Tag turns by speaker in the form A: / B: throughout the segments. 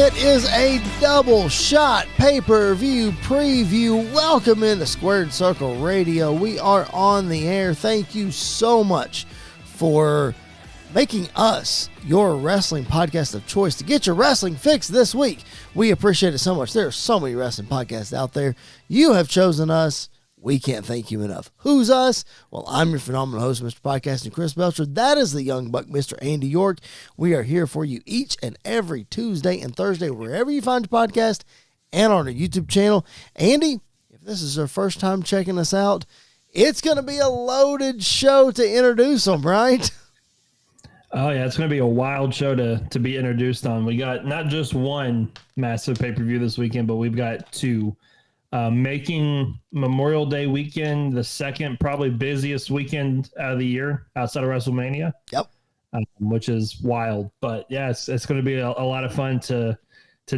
A: It is a double shot pay-per-view preview. Welcome into Squared Circle Radio. We are on the air. Thank you so much for making us your wrestling podcast of choice to get your wrestling fix this week. We appreciate it so much. There are so many wrestling podcasts out there. You have chosen us. We can't thank you enough. Who's us? Well, I'm your phenomenal host, Mr. Podcasting Chris Belcher. That is the young buck, Mr. Andy York. We are here for you each and every Tuesday and Thursday, wherever you find your podcast and on our YouTube channel. Andy, if this is your first time checking us out, it's going to be a loaded show to introduce them, right?
B: Oh, yeah, it's going to be a wild show to be introduced on. We got not just one massive pay-per-view this weekend, but we've got two. Making Memorial Day weekend the second probably busiest weekend out of the year outside of WrestleMania.
A: Yep.
B: Which is wild. But, yeah, it's going to be a lot of fun to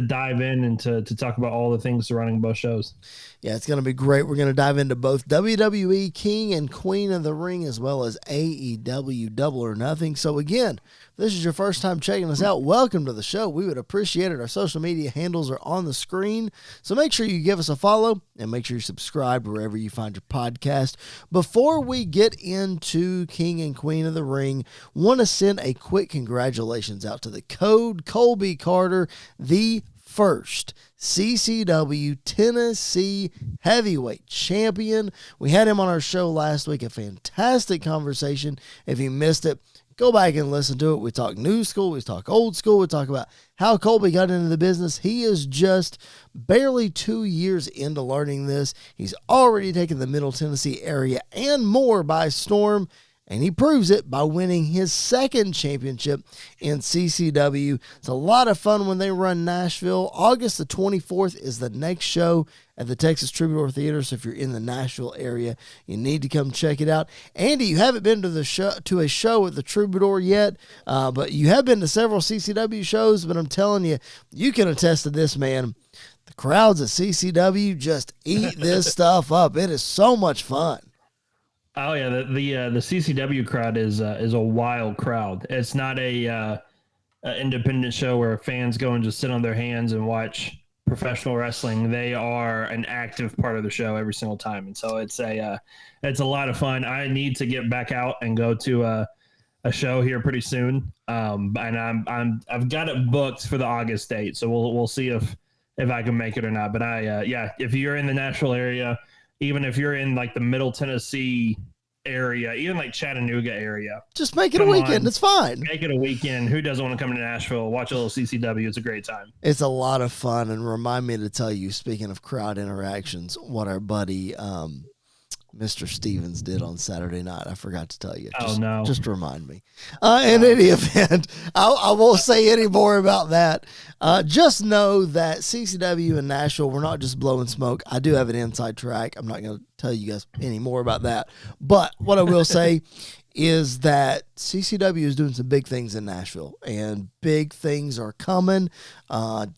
B: dive in and to talk about all the things surrounding both shows.
A: Yeah, it's going to be great. We're going to dive into both WWE King and Queen of the Ring as well as AEW Double or Nothing. So again, if this is your first time checking us out, welcome to the show. We would appreciate it. Our social media handles are on the screen, so make sure you give us a follow and make sure you subscribe wherever you find your podcast. Before we get into King and Queen of the Ring, want to send a quick congratulations out to the Code Colby Carter, the first CCW Tennessee heavyweight champion. We had him on our show last week, a fantastic conversation. If you missed it, go back and listen to it. We talk new school, we talk old school, we talk about how Colby got into the business. He is just barely 2 years into learning this. He's already taken the Middle Tennessee area and more by storm, and he proves it by winning his second championship in CCW. It's a lot of fun when they run Nashville. August the 24th is the next show at the Texas Troubadour Theater. So if you're in the Nashville area, you need to come check it out. Andy, you haven't been to a show at the Troubadour yet, but you have been to several CCW shows. But I'm telling you, you can attest to this, man. The crowds at CCW just eat this stuff up. It is so much fun.
B: Oh yeah, the CCW crowd is a wild crowd. It's not a independent show where fans go and just sit on their hands and watch professional wrestling. They are an active part of the show every single time, and so it's a lot of fun. I need to get back out and go to a show here pretty soon, and I've got it booked for the August date, so we'll see if I can make it or not. But if you're in the Nashville area. Even if you're in like the Middle Tennessee area, even like Chattanooga area.
A: Just make it a weekend. It's fine.
B: Make it a weekend. Who doesn't want to come to Nashville, watch a little CCW? It's a great time.
A: It's a lot of fun. And remind me to tell you, speaking of crowd interactions, what our buddy Mr. Stevens did on Saturday night. I forgot to tell you. Just remind me. In any event, I won't say any more about that. Just know that CCW and Nashville, we're not just blowing smoke. I do have an inside track. I'm not going to tell you guys any more about that. But what I will say is that CCW is doing some big things in Nashville, and big things are coming.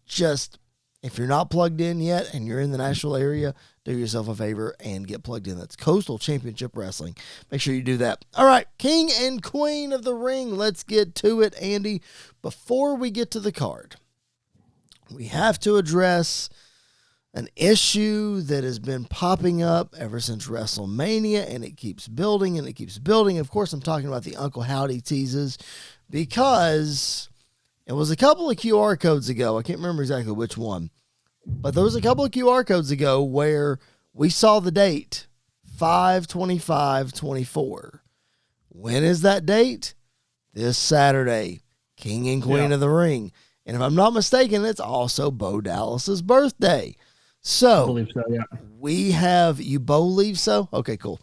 A: Just if you're not plugged in yet and you're in the Nashville area, do yourself a favor and get plugged in. That's Coastal Championship Wrestling. Make sure you do that. All right, King and Queen of the Ring. Let's get to it, Andy. Before we get to the card, we have to address an issue that has been popping up ever since WrestleMania, and it keeps building and it keeps building. Of course, I'm talking about the Uncle Howdy teases, because it was a couple of QR codes ago. I can't remember exactly which one. But there was a couple of QR codes ago where we saw the date, 5/25/24. When is that date? This Saturday, King and Queen of the Ring. And if I'm not mistaken, it's also Bo Dallas's birthday. So,
B: I believe so, yeah.
A: We have, you believe so? Okay, cool.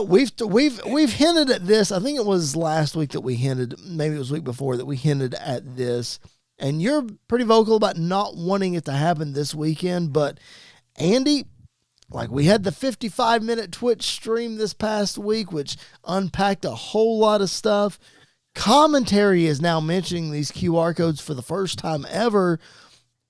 A: We've hinted at this. I think it was last week that we hinted, maybe it was the week before that we hinted at this. And you're pretty vocal about not wanting it to happen this weekend. But, Andy, like we had the 55-minute Twitch stream this past week, which unpacked a whole lot of stuff. Commentary is now mentioning these QR codes for the first time ever.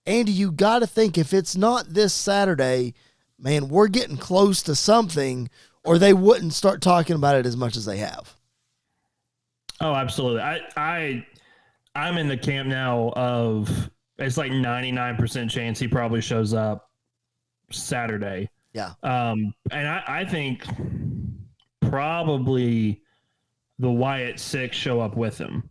A: Andy, you got to think, if it's not this Saturday, man, we're getting close to something, or they wouldn't start talking about it as much as they have.
B: Oh, absolutely. I'm in the camp now of it's like 99% chance he probably shows up Saturday.
A: Yeah.
B: And I think probably the Wyatt Six show up with him.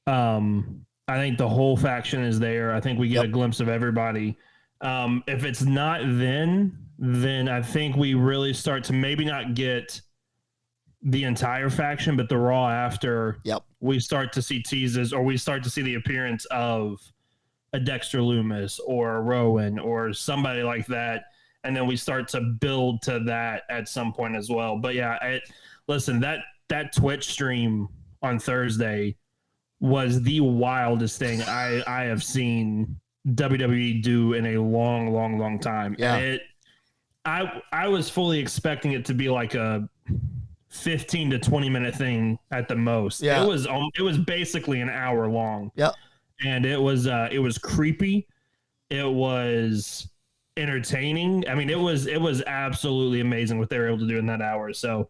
B: I think the whole faction is there. I think we get a glimpse of everybody. If it's not then I think we really start to maybe not get the entire faction, but the Raw after we start to see teases, or we start to see the appearance of a Dexter Lumis or a Rowan or somebody like that. And then we start to build to that at some point as well. But yeah, listen, that Twitch stream on Thursday was the wildest thing I have seen WWE do in a long, long, long time.
A: Yeah.
B: I was fully expecting it to be like a 15 to 20 minute thing at the most.
A: Yeah.
B: It was basically an hour long.
A: Yep.
B: And it was creepy. It was entertaining. I mean, it was absolutely amazing what they were able to do in that hour. So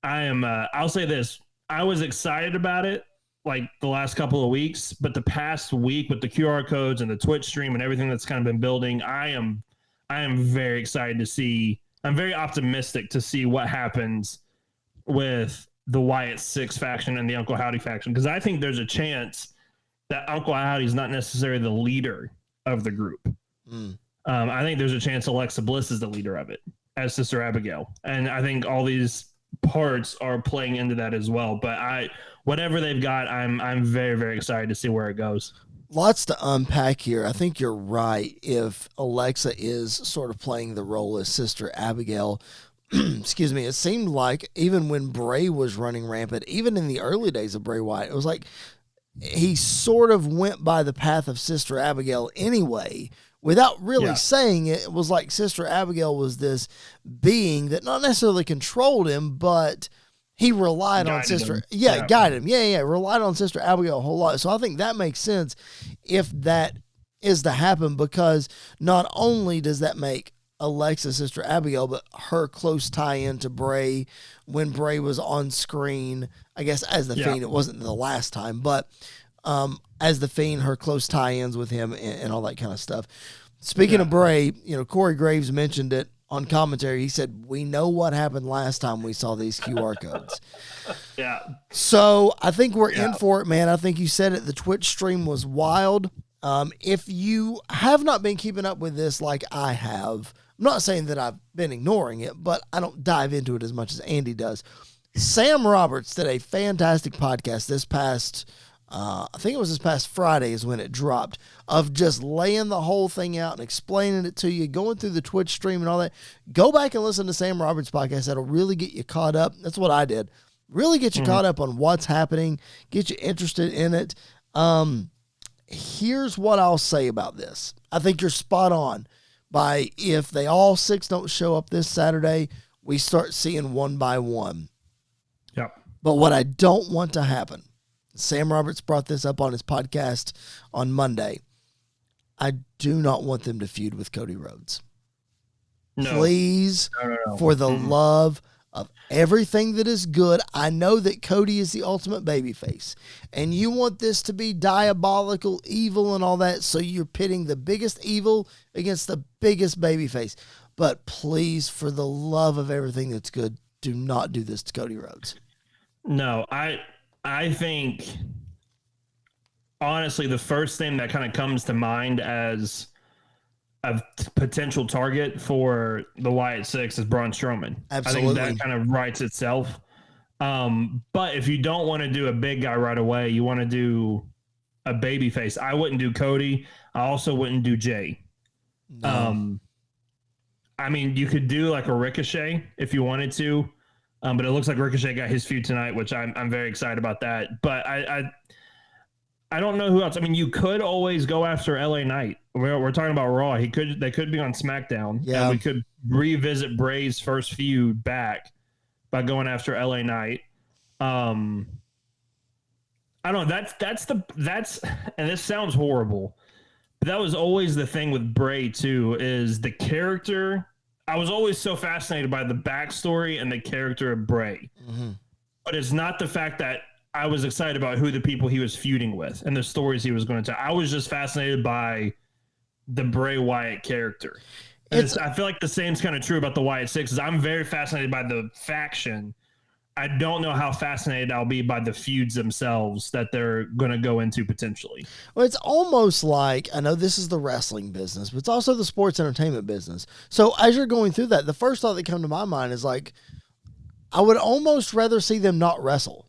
B: I'll say this. I was excited about it like the last couple of weeks, but the past week with the QR codes and the Twitch stream and everything that's kind of been building, I am very excited to see. I'm very optimistic to see what happens with the Wyatt Six faction and the Uncle Howdy faction, because I think there's a chance that Uncle Howdy is not necessarily the leader of the group. I think there's a chance Alexa Bliss is the leader of it as Sister Abigail, and I think all these parts are playing into that as well. But whatever they've got, I'm very, very excited to see where it goes.
A: Lots to unpack here. I think you're right. If Alexa is sort of playing the role as Sister Abigail, excuse me, it seemed like even when Bray was running rampant, even in the early days of Bray Wyatt, it was like he sort of went by the path of Sister Abigail anyway, without really saying it. It was like Sister Abigail was this being that not necessarily controlled him, but he relied on Sister. Guided him. Yeah. Relied on Sister Abigail a whole lot. So I think that makes sense if that is to happen, because not only does that make Alexa Sister Abigail, but her close tie-in to Bray when Bray was on screen, I guess as the Fiend. It wasn't the last time, but as the Fiend, her close tie-ins with him and all that kind of stuff. Speaking of Bray, Corey Graves mentioned it on commentary. He said, we know what happened last time we saw these QR codes. So I think we're in for it, man. I think you said it. The Twitch stream was wild. If you have not been keeping up with this like I have, I'm not saying that I've been ignoring it, but I don't dive into it as much as Andy does. Sam Roberts did a fantastic podcast this past, I think it was this past Friday is when it dropped, of just laying the whole thing out and explaining it to you, going through the Twitch stream and all that. Go back and listen to Sam Roberts' podcast. That'll really get you caught up. That's what I did. Really get you caught up on what's happening, get you interested in it. Here's what I'll say about this. I think you're spot on. If they all six don't show up this Saturday, we start seeing one by one.
B: Yep.
A: But what I don't want to happen, Sam Roberts brought this up on his podcast on Monday. I do not want them to feud with Cody Rhodes. No. Please, no. For the love of everything that is good, I know that Cody is the ultimate babyface, and you want this to be diabolical, evil, and all that, so you're pitting the biggest evil against the biggest babyface. But please, for the love of everything that's good, do not do this to Cody Rhodes.
B: No, I think, honestly, the first thing that kind of comes to mind as a potential target for the Wyatt Six is Braun Strowman.
A: Absolutely.
B: I think that kind of writes itself. But if you don't want to do a big guy right away, you want to do a baby face. I wouldn't do Cody. I also wouldn't do Jay. No. I mean, you could do like a Ricochet if you wanted to, but it looks like Ricochet got his feud tonight, which I'm very excited about that. But I don't know who else. I mean, you could always go after LA Knight. We're talking about Raw. They could be on SmackDown.
A: Yeah.
B: And we could revisit Bray's first feud back by going after LA Knight. I don't know. That's and this sounds horrible, but that was always the thing with Bray too, is the character. I was always so fascinated by the backstory and the character of Bray. Mm-hmm. But it's not the fact that I was excited about who the people he was feuding with and the stories he was going to tell. I was just fascinated by the Bray Wyatt character. I feel like the same's kind of true about the Wyatt Sixes. I'm very fascinated by the faction. I don't know how fascinated I'll be by the feuds themselves that they're going to go into potentially.
A: Well, it's almost like, I know this is the wrestling business, but it's also the sports entertainment business. So as you're going through that, the first thought that comes to my mind is like, I would almost rather see them not wrestle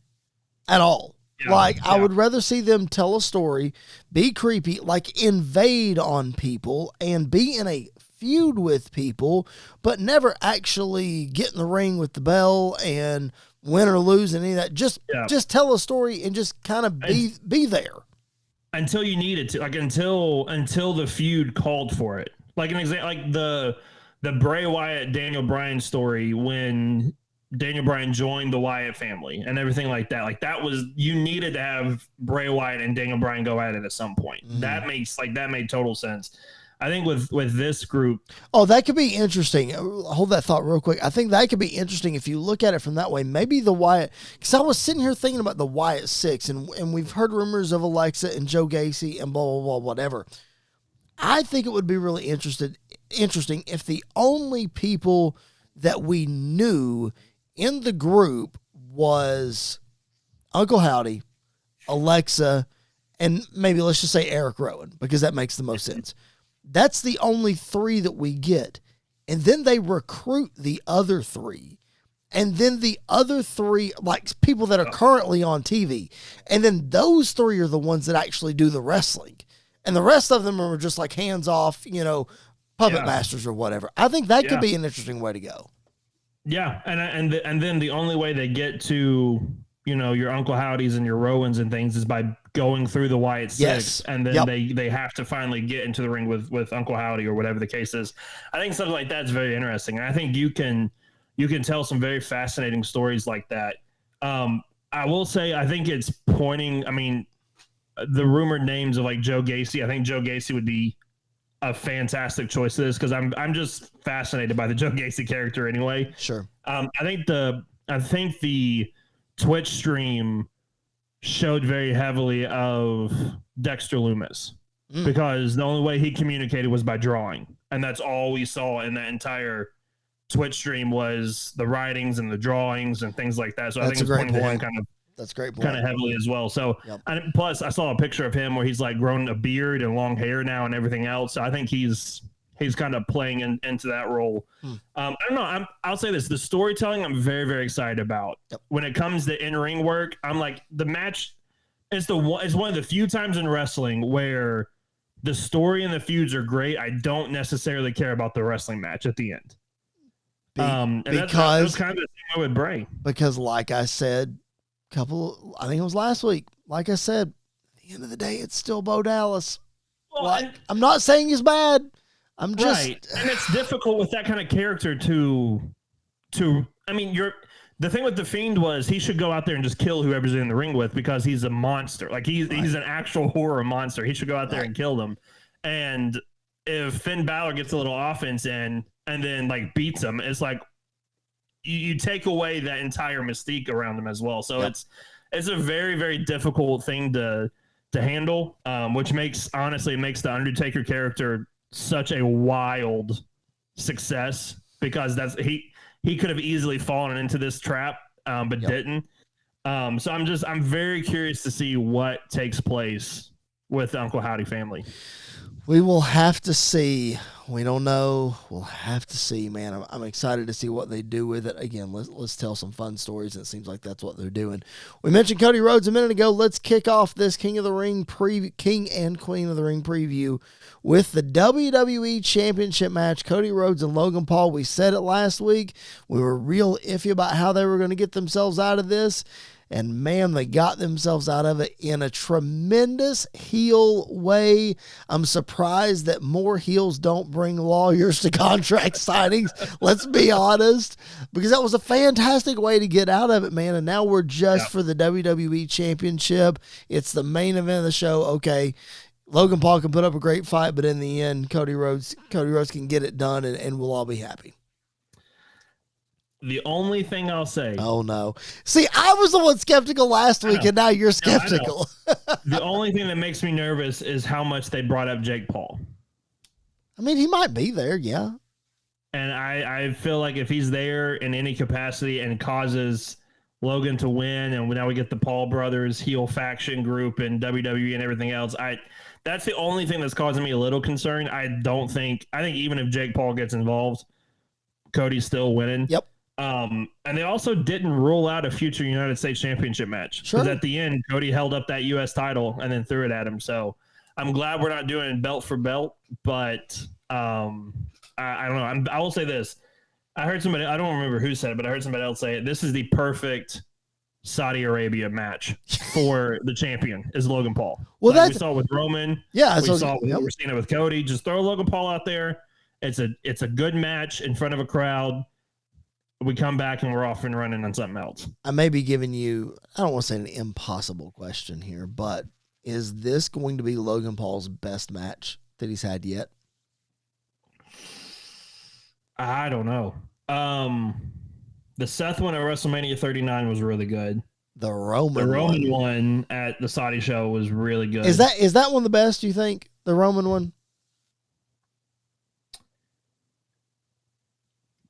A: at all. Yeah, I would rather see them tell a story, be creepy, like invade on people and be in a feud with people, but never actually get in the ring with the bell and win or lose any of that. Just tell a story and just kind of be there
B: until you need it to, like until the feud called for it. Like an example, like the Bray Wyatt Daniel Bryan story when Daniel Bryan joined the Wyatt family and everything like that. Like that was, you needed to have Bray Wyatt and Daniel Bryan go at it at some point. Mm-hmm. That made total sense. I think with this group.
A: Oh, that could be interesting. Hold that thought real quick. I think that could be interesting if you look at it from that way. Maybe the Wyatt, because I was sitting here thinking about the Wyatt Six, and we've heard rumors of Alexa and Joe Gacy and blah, blah, blah, whatever. I think it would be really interesting if the only people that we knew in the group was Uncle Howdy, Alexa, and maybe let's just say Eric Rowan, because that makes the most sense. That's the only three that we get. And then they recruit the other three. And then the other three, like people that are currently on TV. And then those three are the ones that actually do the wrestling. And the rest of them are just like hands off, puppet masters or whatever. I think that could be an interesting way to go.
B: Yeah. And then the only way they get to, your Uncle Howdys and your Rowans and things is by going through the Wyatt Six, and then they have to finally get into the ring with Uncle Howdy or whatever the case is. I think something like that's very interesting. And I think you can tell some very fascinating stories like that. I will say, I think it's pointing, the rumored names of like Joe Gacy. I think Joe Gacy would be a fantastic choice to this because I'm just fascinated by the Joe Gacy character anyway.
A: Sure.
B: I think the Twitch stream showed very heavily of Dexter Lumis because the only way he communicated was by drawing. And that's all we saw in that entire Twitch stream was the writings and the drawings and things like that. So I think it's pointing one
A: that's great.
B: Kind of heavily as well. So, and plus I saw a picture of him where he's like grown a beard and long hair now and everything else. So I think he's kind of playing into that role. I don't know. I'll say this: the storytelling I'm very, very excited about. When it comes to in-ring work, I'm like the match. It's one of the few times in wrestling where the story and the feuds are great. I don't necessarily care about the wrestling match at the end. That's kind of the thing with Bray.
A: Because, like I said, I think it was last week. Like I said, at the end of the day, it's still Bo Dallas. Well, I'm not saying he's bad. I'm just
B: right, and it's difficult with that kind of character to. The thing with the Fiend was he should go out there and just kill whoever's in the ring with because he's a monster. Like he's an actual horror monster. He should go out there and kill them. And if Finn Balor gets a little offense in and then like beats him, it's like you take away that entire mystique around him as well. So it's a very, very difficult thing to handle, which makes the Undertaker character such a wild success because he could have easily fallen into this trap, but didn't. So I'm very curious to see what takes place with the Uncle Howdy family.
A: We will have to see. We don't know. We'll have to see, man. I'm excited to see what they do with it. Again, let's tell some fun stories. It seems like that's what they're doing. We mentioned Cody Rhodes a minute ago. Let's kick off this King and Queen of the Ring preview with the WWE Championship match. Cody Rhodes and Logan Paul. We said it last week. We were real iffy about how they were going to get themselves out of this. And, man, they got themselves out of it in a tremendous heel way. I'm surprised that more heels don't bring lawyers to contract signings. Let's be honest. Because that was a fantastic way to get out of it, man. And now we're just for the WWE Championship. It's the main event of the show. Okay, Logan Paul can put up a great fight, but in the end, Cody Rhodes can get it done, and we'll all be happy.
B: The only thing I'll say.
A: Oh no! See, I was the one skeptical last week, and now you're skeptical.
B: The only thing that makes me nervous is how much they brought up Jake Paul.
A: I mean, he might be there, yeah.
B: And I feel like if he's there in any capacity and causes Logan to win, and now we get the Paul brothers heel faction group and WWE and everything else, that's the only thing that's causing me a little concern. I think even if Jake Paul gets involved, Cody's still winning.
A: Yep.
B: And they also didn't rule out a future United States Championship match. Because at the end, Cody held up that U.S. title and then threw it at him. So I'm glad we're not doing belt for belt, but I don't know. I will say this. I heard somebody, I don't remember who said it, but I heard somebody else say it. This is the perfect Saudi Arabia match for the champion is Logan Paul.
A: Well,
B: like we saw with Roman.
A: Yeah.
B: We're seeing it with Cody. Just throw Logan Paul out there. It's a good match in front of a crowd. We come back and we're off and running on something else.
A: I may be giving you, I don't want to say an impossible question here, but is this going to be Logan Paul's best match that he's had yet?
B: I don't know. The Seth one at WrestleMania 39 was really good.
A: The Roman
B: one at the Saudi show was really good.
A: Is that one the best, you think? The Roman one?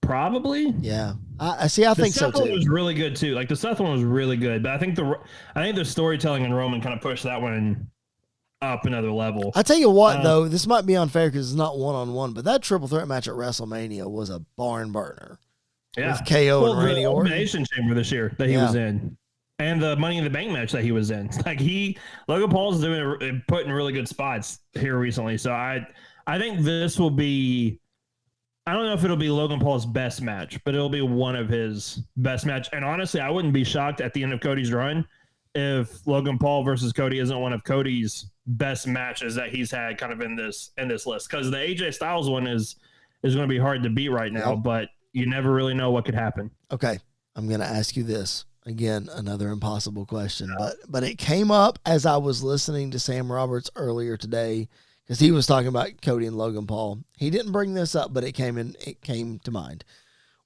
B: Probably.
A: Yeah. I see. I think so too.
B: The Seth one was really good too. Like the Seth one was really good, but I think the storytelling in Roman kind of pushed that one up another level.
A: I tell you what, though, this might be unfair because it's not 1-on-1, but that triple threat match at WrestleMania was a barn burner.
B: Yeah.
A: With KO and Randy
B: the
A: Orton.
B: Elimination Chamber this year that he was in, and the Money in the Bank match that he was in. Like Logan Paul's put in really good spots here recently. So I think this will be. I don't know if it'll be Logan Paul's best match, but it'll be one of his best match. And honestly, I wouldn't be shocked at the end of Cody's run if Logan Paul versus Cody isn't one of Cody's best matches that he's had kind of in this list. Because the AJ Styles one is going to be hard to beat right now, but you never really know what could happen.
A: Okay. I'm going to ask you this. Again, another impossible question, but it came up as I was listening to Sam Roberts earlier today because he was talking about Cody and Logan Paul. He didn't bring this up, but it came to mind.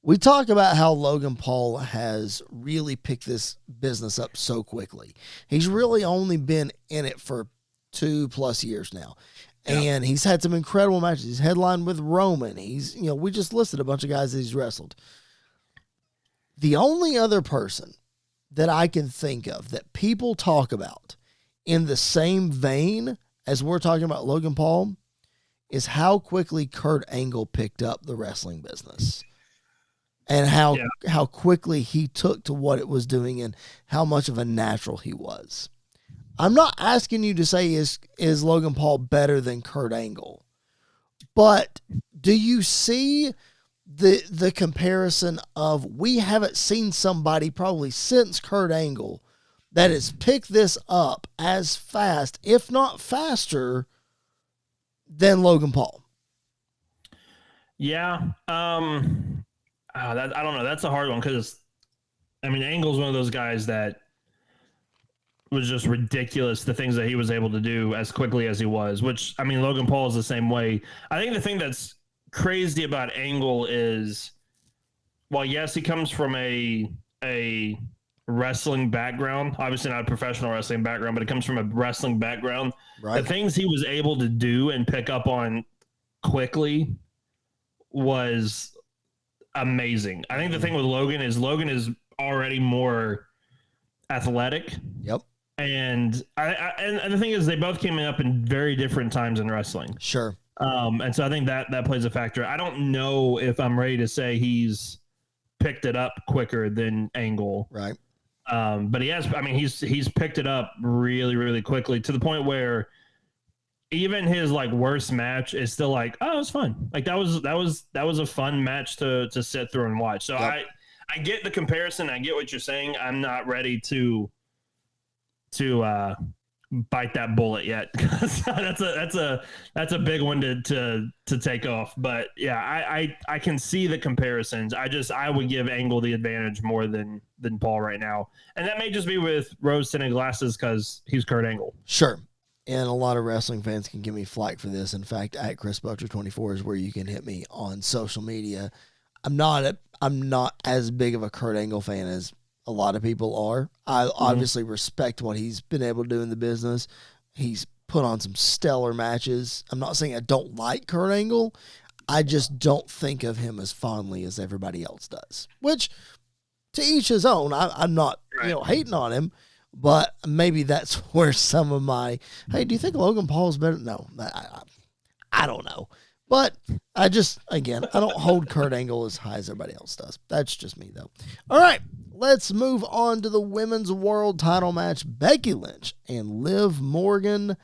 A: We talk about how Logan Paul has really picked this business up so quickly. He's really only been in it for 2+ years now. And he's had some incredible matches. He's headlined with Roman. We just listed a bunch of guys that he's wrestled. The only other person that I can think of that people talk about in the same vein as we're talking about Logan Paul is how quickly Kurt Angle picked up the wrestling business and how quickly he took to what it was doing and how much of a natural he was. I'm not asking you to say is Logan Paul better than Kurt Angle, but do you see the comparison of we haven't seen somebody probably since Kurt Angle that has picked this up as fast, if not faster, than Logan Paul?
B: Yeah. I don't know. That's a hard one because, Angle's one of those guys that was just ridiculous, the things that he was able to do as quickly as he was, which, Logan Paul is the same way. I think the thing that's crazy about Angle is, well, yes, he comes from a wrestling background, obviously not a professional wrestling background, but it comes from a wrestling background. Right. The things he was able to do and pick up on quickly was amazing. I think the thing with Logan is already more athletic.
A: Yep.
B: And and the thing is, they both came up in very different times in wrestling.
A: Sure.
B: And so I think that plays a factor. I don't know if I'm ready to say he's picked it up quicker than Angle.
A: Right.
B: But he has. He's picked it up really, really quickly to the point where even his worst match is still oh, it was fun. That was a fun match to sit through and watch. So I get the comparison. I get what you're saying. I'm not ready to bite that bullet yet. that's a big one to take off. But yeah, I can see the comparisons. I would give Angle the advantage more than Paul right now, and that may just be with rose tinted glasses because he's Kurt Angle.
A: Sure. And a lot of wrestling fans can give me flack for this. In fact, at Chris Belcher 24 is where you can hit me on social media. I'm not as big of a Kurt Angle fan as a lot of people are. I obviously respect what he's been able to do in the business. He's put on some stellar matches. I'm not saying I don't like Kurt Angle. I just don't think of him as fondly as everybody else does, which to each his own. I'm not, hating on him, but maybe that's where some of my, hey, do you think Logan Paul's better? No, I don't know. But I don't hold Kurt Angle as high as everybody else does. That's just me, though. All right, let's move on to the women's world title match. Becky Lynch and Liv Morgan.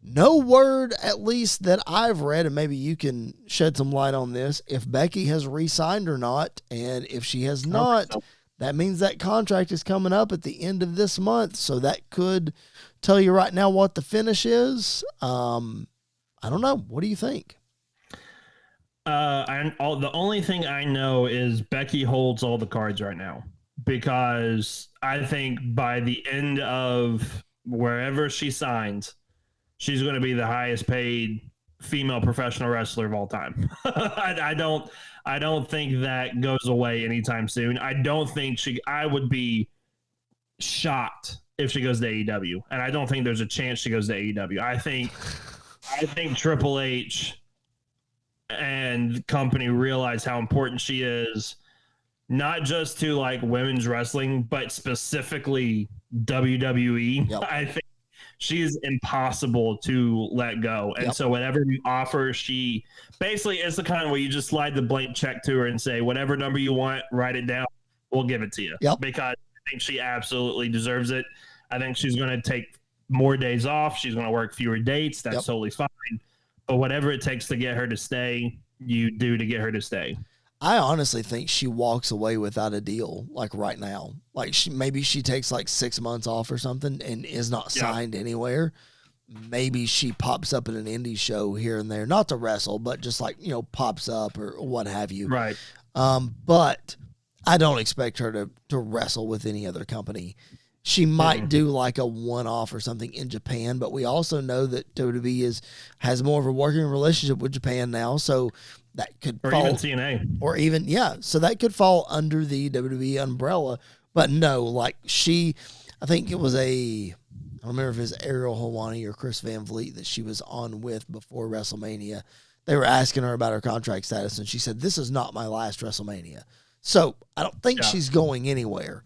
A: No word, at least that I've read, and maybe you can shed some light on this, if Becky has re-signed or not. And if she has not, that means that contract is coming up at the end of this month. So that could tell you right now what the finish is. I don't know. What do you think?
B: The only thing I know is Becky holds all the cards right now, because I think by the end of wherever she signs, she's going to be the highest paid female professional wrestler of all time. I don't think that goes away anytime soon. I would be shocked if she goes to AEW, and I don't think there's a chance she goes to AEW. I think Triple H and company realize how important she is, not just to like women's wrestling, but specifically WWE. Yep. I think she is impossible to let go. And so whatever you offer, she basically is the kind where you just slide the blank check to her and say, whatever number you want, write it down. We'll give it to you. Yep. Because I think she absolutely deserves it. I think she's going to take more days off. She's going to work fewer dates. That's totally fine. But whatever it takes to get her to stay, you do to get her to stay.
A: I honestly think she walks away without a deal, like right now. Like maybe she takes like 6 months off or something and is not signed anywhere. Maybe she pops up at an indie show here and there, not to wrestle, but just like, pops up or what have you.
B: Right.
A: But I don't expect her to wrestle with any other company. She might do like a one-off or something in Japan, but we also know that WWE has more of a working relationship with Japan now, so that could fall,
B: even TNA,
A: or even so that could fall under the WWE umbrella. But no, like I think it was I don't remember if it was Ariel Helwani or Chris Van Vliet that she was on with before WrestleMania. They were asking her about her contract status, and she said, "This is not my last WrestleMania." So I don't think she's going anywhere.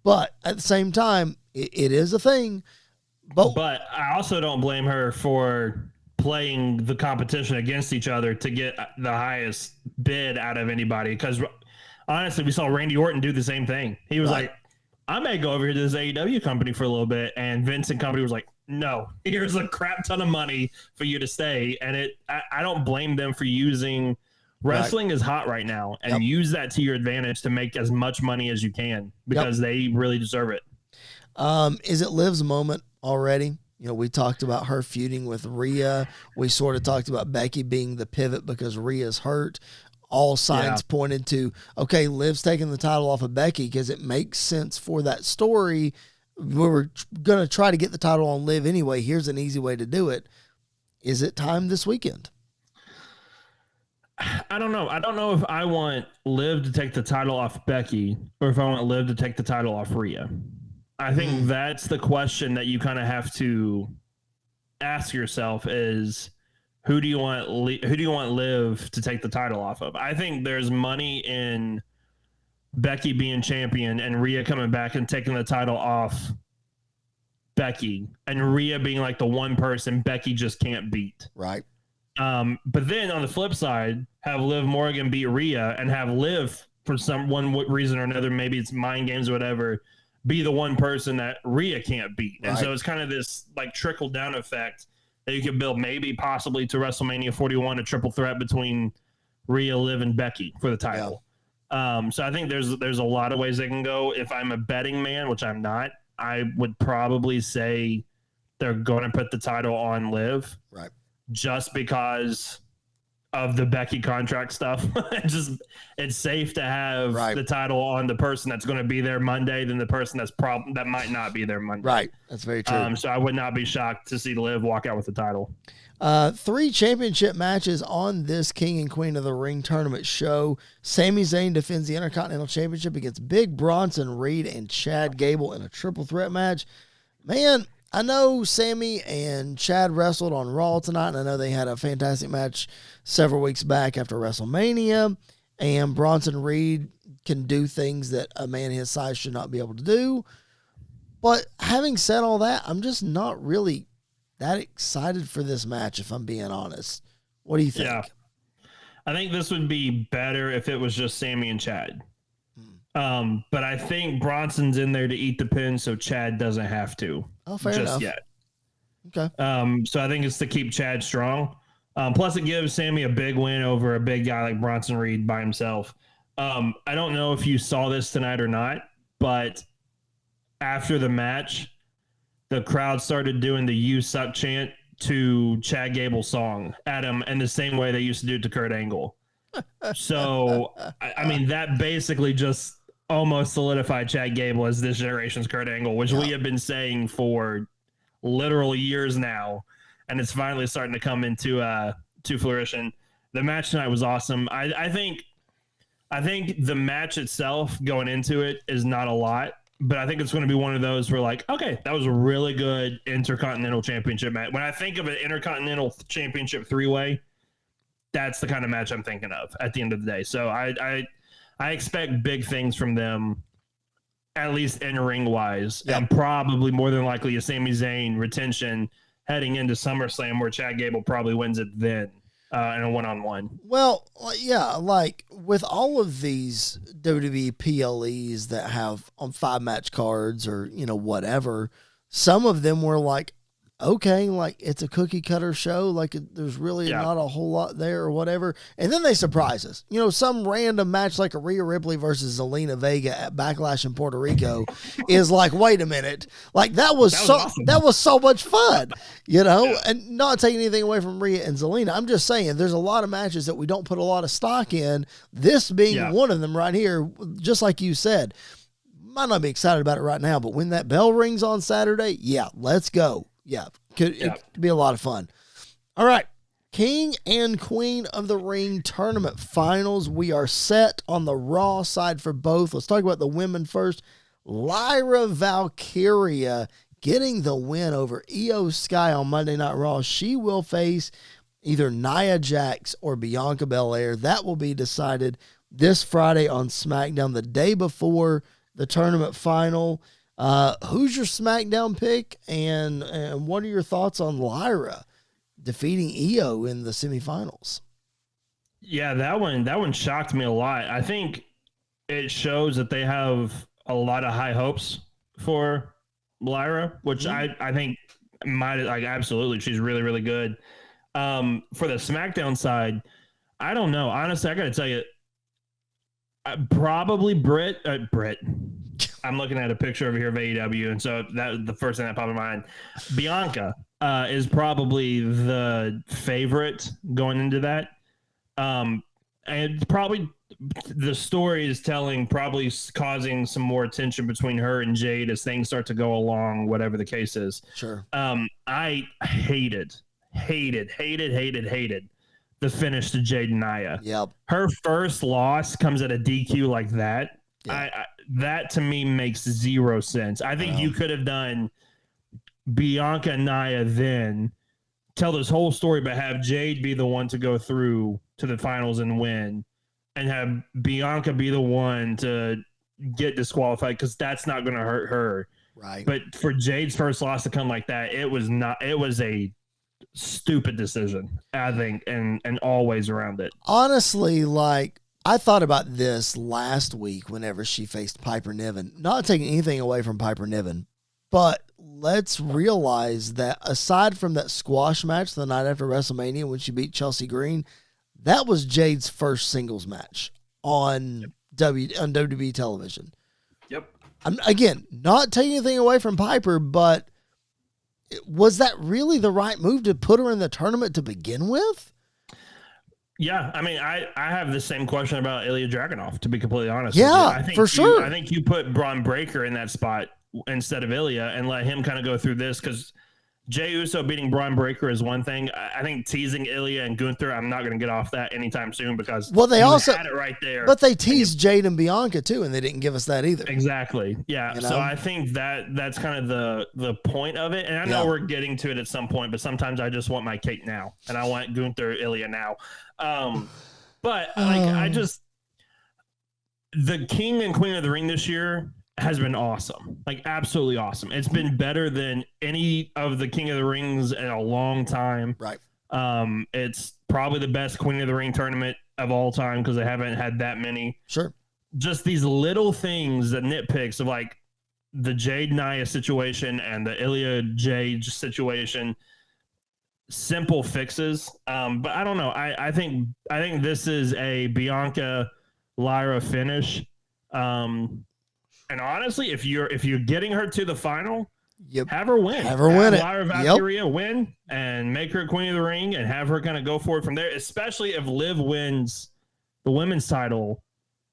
A: But at the same time, it is a thing. But
B: I also don't blame her for playing the competition against each other to get the highest bid out of anybody. Because honestly, we saw Randy Orton do the same thing. He was like, I may go over here to this AEW company for a little bit. And Vince and company was like, no, here's a crap ton of money for you to stay. And I don't blame them for using... Wrestling is hot right now, and use that to your advantage to make as much money as you can, because they really deserve it.
A: Is it Liv's moment already? We talked about her feuding with Rhea. We sort of talked about Becky being the pivot because Rhea's hurt. All signs pointed to, okay, Liv's taking the title off of Becky because it makes sense for that story. We were going to try to get the title on Liv anyway. Here's an easy way to do it. Is it time this weekend?
B: I don't know. I don't know if I want Liv to take the title off Becky or if I want Liv to take the title off Rhea. I think that's the question that you kind of have to ask yourself is who do you want Liv to take the title off of? I think there's money in Becky being champion and Rhea coming back and taking the title off Becky, and Rhea being like the one person Becky just can't beat.
A: Right.
B: But then on the flip side, have Liv Morgan beat Rhea and have Liv, for one reason or another, maybe it's mind games or whatever, be the one person that Rhea can't beat. Right. And so it's kind of this like trickle down effect that you could build maybe possibly to WrestleMania 41, a triple threat between Rhea, Liv, and Becky for the title. Yeah. So I think there's a lot of ways they can go. If I'm a betting man, which I'm not, I would probably say they're going to put the title on Liv.
A: Right.
B: Just because of the Becky contract stuff. It's safe to have the title on the person that's going to be there Monday than the person that might not be there Monday.
A: Right. That's very true.
B: So I would not be shocked to see Liv walk out with the title.
A: 3 championship matches on this King and Queen of the Ring tournament show. Sami Zayn defends the Intercontinental Championship against Big Bronson Reed and Chad Gable in a triple threat match. Man, I know Sammy and Chad wrestled on Raw tonight, and I know they had a fantastic match several weeks back after WrestleMania, and Bronson Reed can do things that a man his size should not be able to do. But having said all that, I'm just not really that excited for this match, if I'm being honest. What do you think?
B: Yeah. I think this would be better if it was just Sammy and Chad. But I think Bronson's in there to eat the pin, so Chad doesn't have to.
A: Oh, fair enough.
B: Yet.
A: Okay.
B: So I think it's to keep Chad strong. Plus, it gives Sammy a big win over a big guy like Bronson Reed by himself. I don't know if you saw this tonight or not, but after the match, the crowd started doing the "You Suck" chant to Chad Gable's song at him in the same way they used to do it to Kurt Angle. So, I mean, that basically just almost solidified Chad Gable as this generation's Kurt Angle, which we have been saying for literal years now, and it's finally starting to come into to fruition. The match tonight was awesome. I think the match itself going into it is not a lot, but I think it's going to be one of those where, like, okay, that was a really good Intercontinental Championship match. When I think of an Intercontinental Championship 3-way, that's the kind of match I'm thinking of at the end of the day. So I expect big things from them, at least in ring wise, and probably more than likely a Sami Zayn retention heading into SummerSlam, where Chad Gable probably wins it then in a one-on-one.
A: Well, yeah, like with all of these WWE PLEs that have on 5-match cards or, whatever, some of them were like, okay, like it's a cookie cutter show. Like there's really not a whole lot there or whatever. And then they surprise us. Some random match like a Rhea Ripley versus Zelina Vega at Backlash in Puerto Rico is like, wait a minute. Like that was awesome. That was so much fun, and not taking anything away from Rhea and Zelina. I'm just saying there's a lot of matches that we don't put a lot of stock in. This being one of them right here, just like you said, might not be excited about it right now, but when that bell rings on Saturday, let's go. Yeah, it could be a lot of fun. All right, King and Queen of the Ring tournament finals. We are set on the Raw side for both. Let's talk about the women first. Lyra Valkyria getting the win over Io Sky on Monday Night Raw. She will face either Nia Jax or Bianca Belair. That will be decided this Friday on SmackDown, the day before the tournament final. Who's your SmackDown pick, and what are your thoughts on Lyra defeating Io in the semifinals?
B: Yeah, that one shocked me a lot. I think it shows that they have a lot of high hopes for Lyra, which I think absolutely, she's really, really good. For the SmackDown side, I don't know. Honestly, I got to tell you, probably Britt. I'm looking at a picture over here of AEW, and so that the first thing that popped in my mind. Bianca is probably the favorite going into that, and probably the story is telling, probably causing some more tension between her and Jade as things start to go along, whatever the case is.
A: Sure.
B: I hated the finish to Jade and Nia.
A: Yep.
B: Her first loss comes at a DQ like that. Yep. That to me makes zero sense. I think you could have done Bianca and Nia, then tell this whole story, but have Jade be the one to go through to the finals and win, and have Bianca be the one to get disqualified, because that's not going to hurt her.
A: Right.
B: But for Jade's first loss to come like that, it was a stupid decision, I think, and always around it.
A: Honestly, like, I thought about this last week whenever she faced Piper Niven. Not taking anything away from Piper Niven, but let's realize that aside from that squash match the night after WrestleMania when she beat Chelsea Green, that was Jade's first singles match on WWE television.
B: Yep.
A: I'm, again, not taking anything away from Piper, but was that really the right move to put her in the tournament to begin with?
B: Yeah, I mean, I have the same question about Ilya Dragunov, to be completely honest with you.
A: Yeah, for
B: I
A: sure.
B: think you put Braun Breaker in that spot instead of Ilya and let him kind of go through this, because Jey Uso beating Braun Breaker is one thing. I think teasing Ilya and Gunther, I'm not going to get off that anytime soon, because
A: Well, they
B: you
A: also
B: had it right there.
A: but they teased Jade and Bianca too, and they didn't give us that either.
B: Exactly. Yeah.
A: You
B: So
A: know?
B: I think that's kind of the point of it. And I know
A: Yeah.
B: we're getting to it at some point, but sometimes I just want my cake now, and I want Gunther Ilya now. But like the King and Queen of the Ring this year has been awesome. Like absolutely awesome. It's been better than any of the King of the Rings in a long time.
A: Right.
B: It's probably the best Queen of the Ring tournament of all time, because they haven't had that many.
A: Sure.
B: Just these little things, that nitpicks of like the Jade Nia situation and the Ilya Jade situation, simple fixes. But I don't know. I think this is a Bianca Lyra finish. And honestly, if you're getting her to the final,
A: Yep.
B: have her win.
A: Have her win it.
B: Lyra Valkyria win and make her Queen of the Ring, and have her kind of go forward from there, especially if Liv wins the women's title.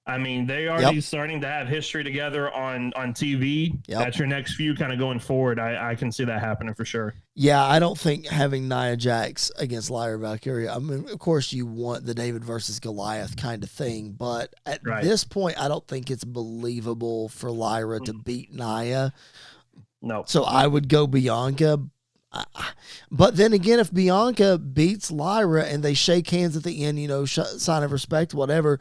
B: I mean, they are already starting to have history together on TV.
A: Yep.
B: That's your next few kind of going forward. I can see that happening for sure.
A: Yeah, I don't think having Nia Jax against Lyra Valkyria, I mean, of course you want the David versus Goliath kind of thing, but at this point, I don't think it's believable for Lyra to beat Nia.
B: No.
A: So I would go Bianca. But then again, if Bianca beats Lyra and they shake hands at the end, you know, sign of respect, whatever,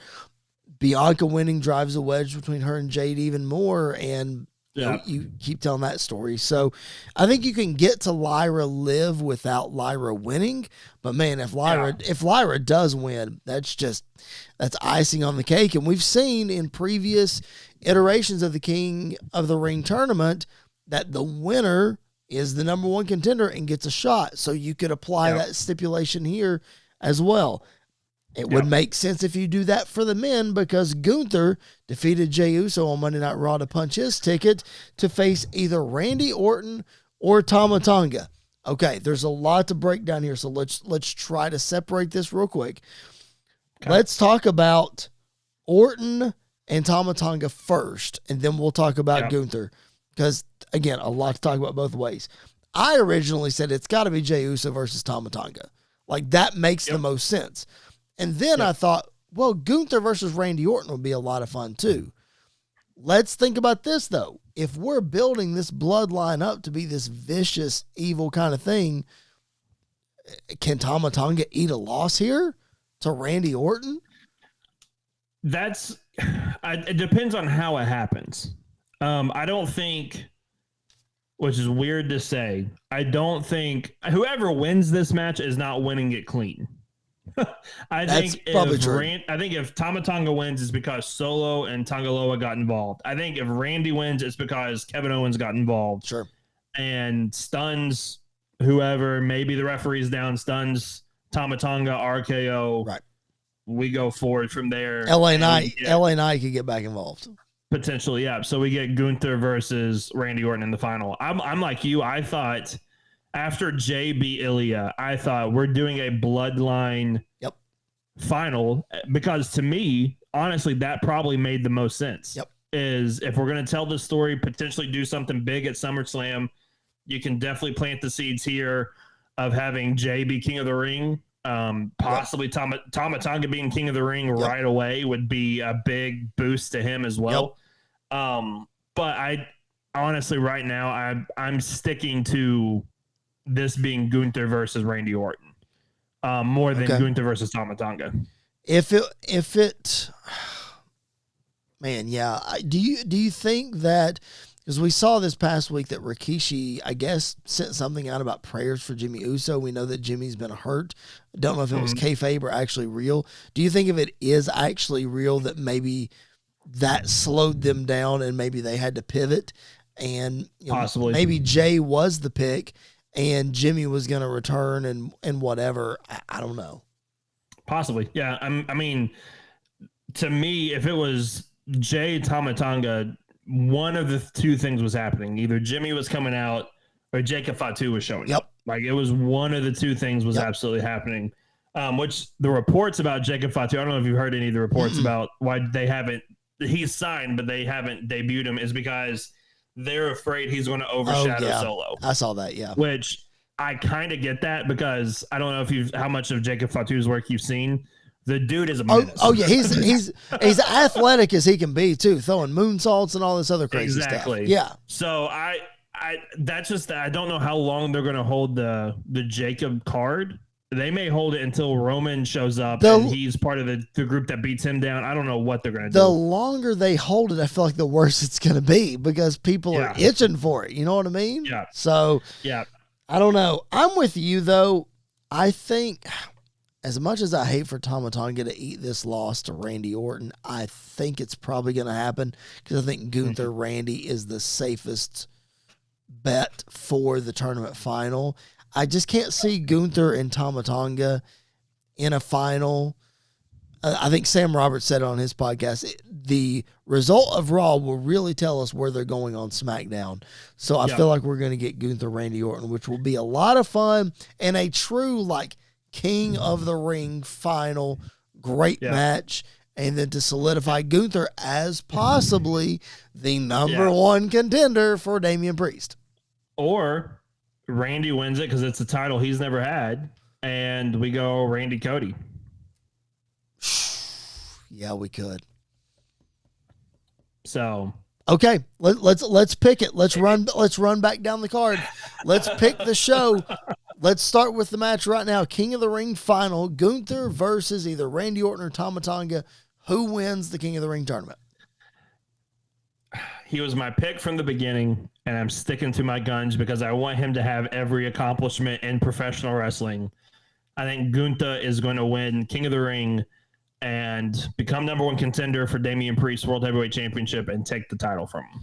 A: Bianca winning drives a wedge between her and Jade even more, and you know, you keep telling that story. So I think you can get to Lyra Liv without Lyra winning. But man, if Lyra does win, that's icing on the cake. And we've seen in previous iterations of the King of the Ring tournament that the winner is the number one contender and gets a shot. So you could apply that stipulation here as well. It would make sense if you do that for the men, because Gunther defeated Jey Uso on Monday Night Raw to punch his ticket to face either Randy Orton or Tama Tonga. Okay, there's a lot to break down here, so let's try to separate this real quick. Okay. Let's talk about Orton and Tama Tonga first, and then we'll talk about Gunther, because, again, a lot to talk about both ways. I originally said it's got to be Jey Uso versus Tama Tonga. Like, that makes the most sense. And then I thought, well, Gunther versus Randy Orton would be a lot of fun too. Let's think about this, though. If we're building this bloodline up to be this vicious, evil kind of thing, can Tama Tonga eat a loss here to Randy Orton?
B: It depends on how it happens. I don't think, which is weird to say, I don't think whoever wins this match is not winning it clean. I think if Tama Tonga wins, it's because Solo and Tangaloa got involved. I think if Randy wins, it's because Kevin Owens got involved.
A: Sure.
B: And stuns whoever, maybe the referee's down, stuns Tama Tonga, RKO.
A: Right.
B: We go forward from there.
A: LA Knight could get back involved.
B: Potentially, yeah. So we get Gunther versus Randy Orton in the final. I'm like you. I thought after Jey beat Ilya, I thought we're doing a bloodline final, because to me, honestly, that probably made the most sense. Is if we're going to tell this story, potentially do something big at SummerSlam, you can definitely plant the seeds here of having Jey be King of the Ring. Possibly Tama Tonga being King of the Ring right away would be a big boost to him as well. But I honestly, right now, I'm sticking to this being Gunther versus Randy Orton, more than Gunther versus Tama Tonga.
A: If it, man, yeah. Do you think that, because we saw this past week that Rikishi, I guess, sent something out about prayers for Jimmy Uso. We know that Jimmy's been hurt. I don't know if it was kayfabe or actually real. Do you think if it is actually real, that maybe that slowed them down and maybe they had to pivot, and possibly maybe Jey was the pick and Jimmy was going to return and whatever? I don't know. Possibly.
B: Yeah. I mean, to me, if it was Jey Tama Tonga, one of the two things was happening. Either Jimmy was coming out or Jacob Fatu was showing up. Like, it was one of the two things was absolutely happening. Which the reports about Jacob Fatu, I don't know if you've heard any of the reports
A: Mm-mm.
B: about why they haven't, he's signed, but they haven't debuted him, is because they're afraid he's going to
A: Oh
B: overshadow
A: yeah,
B: Solo,
A: I saw that. Yeah.
B: which I kind of get that because I don't know if you've, how much of Jacob Fatu's work you've seen. The dude is a menace.
A: Oh yeah, he's athletic as he can be too, throwing moonsaults and all this other crazy stuff. Yeah.
B: So I that's just, I don't know how long they're going to hold the Jacob card. They may hold it until Roman shows up and he's part of the group that beats him down. I don't know what they're going to do.
A: The longer they hold it, I feel like the worse it's going to be because people are itching for it. You know what I mean?
B: Yeah.
A: So
B: yeah,
A: I don't know. I'm with you though. I think as much as I hate for Tama Tonga to eat this loss to Randy Orton, I think it's probably going to happen because I think Gunther Randy is the safest bet for the tournament final. I just can't see Gunther and Tama Tonga in a final. I think Sam Roberts said it on his podcast. The result of Raw will really tell us where they're going on SmackDown. So I feel like we're going to get Gunther Randy Orton, which will be a lot of fun and a true like King of the Ring final. Great match. And then to solidify Gunther as possibly the number one contender for Damian Priest.
B: Or Randy wins it because it's a title he's never had, and we go Randy Cody.
A: Yeah, we could.
B: So
A: okay, let's pick it. Let's run back down the card. Let's pick the show. Let's start with the match right now. King of the Ring final: Gunther versus either Randy Orton or Tama Tonga. Who wins the King of the Ring tournament?
B: He was my pick from the beginning, and I'm sticking to my guns because I want him to have every accomplishment in professional wrestling. I think Gunther is going to win King of the Ring and become number one contender for Damian Priest World Heavyweight Championship and take the title from him.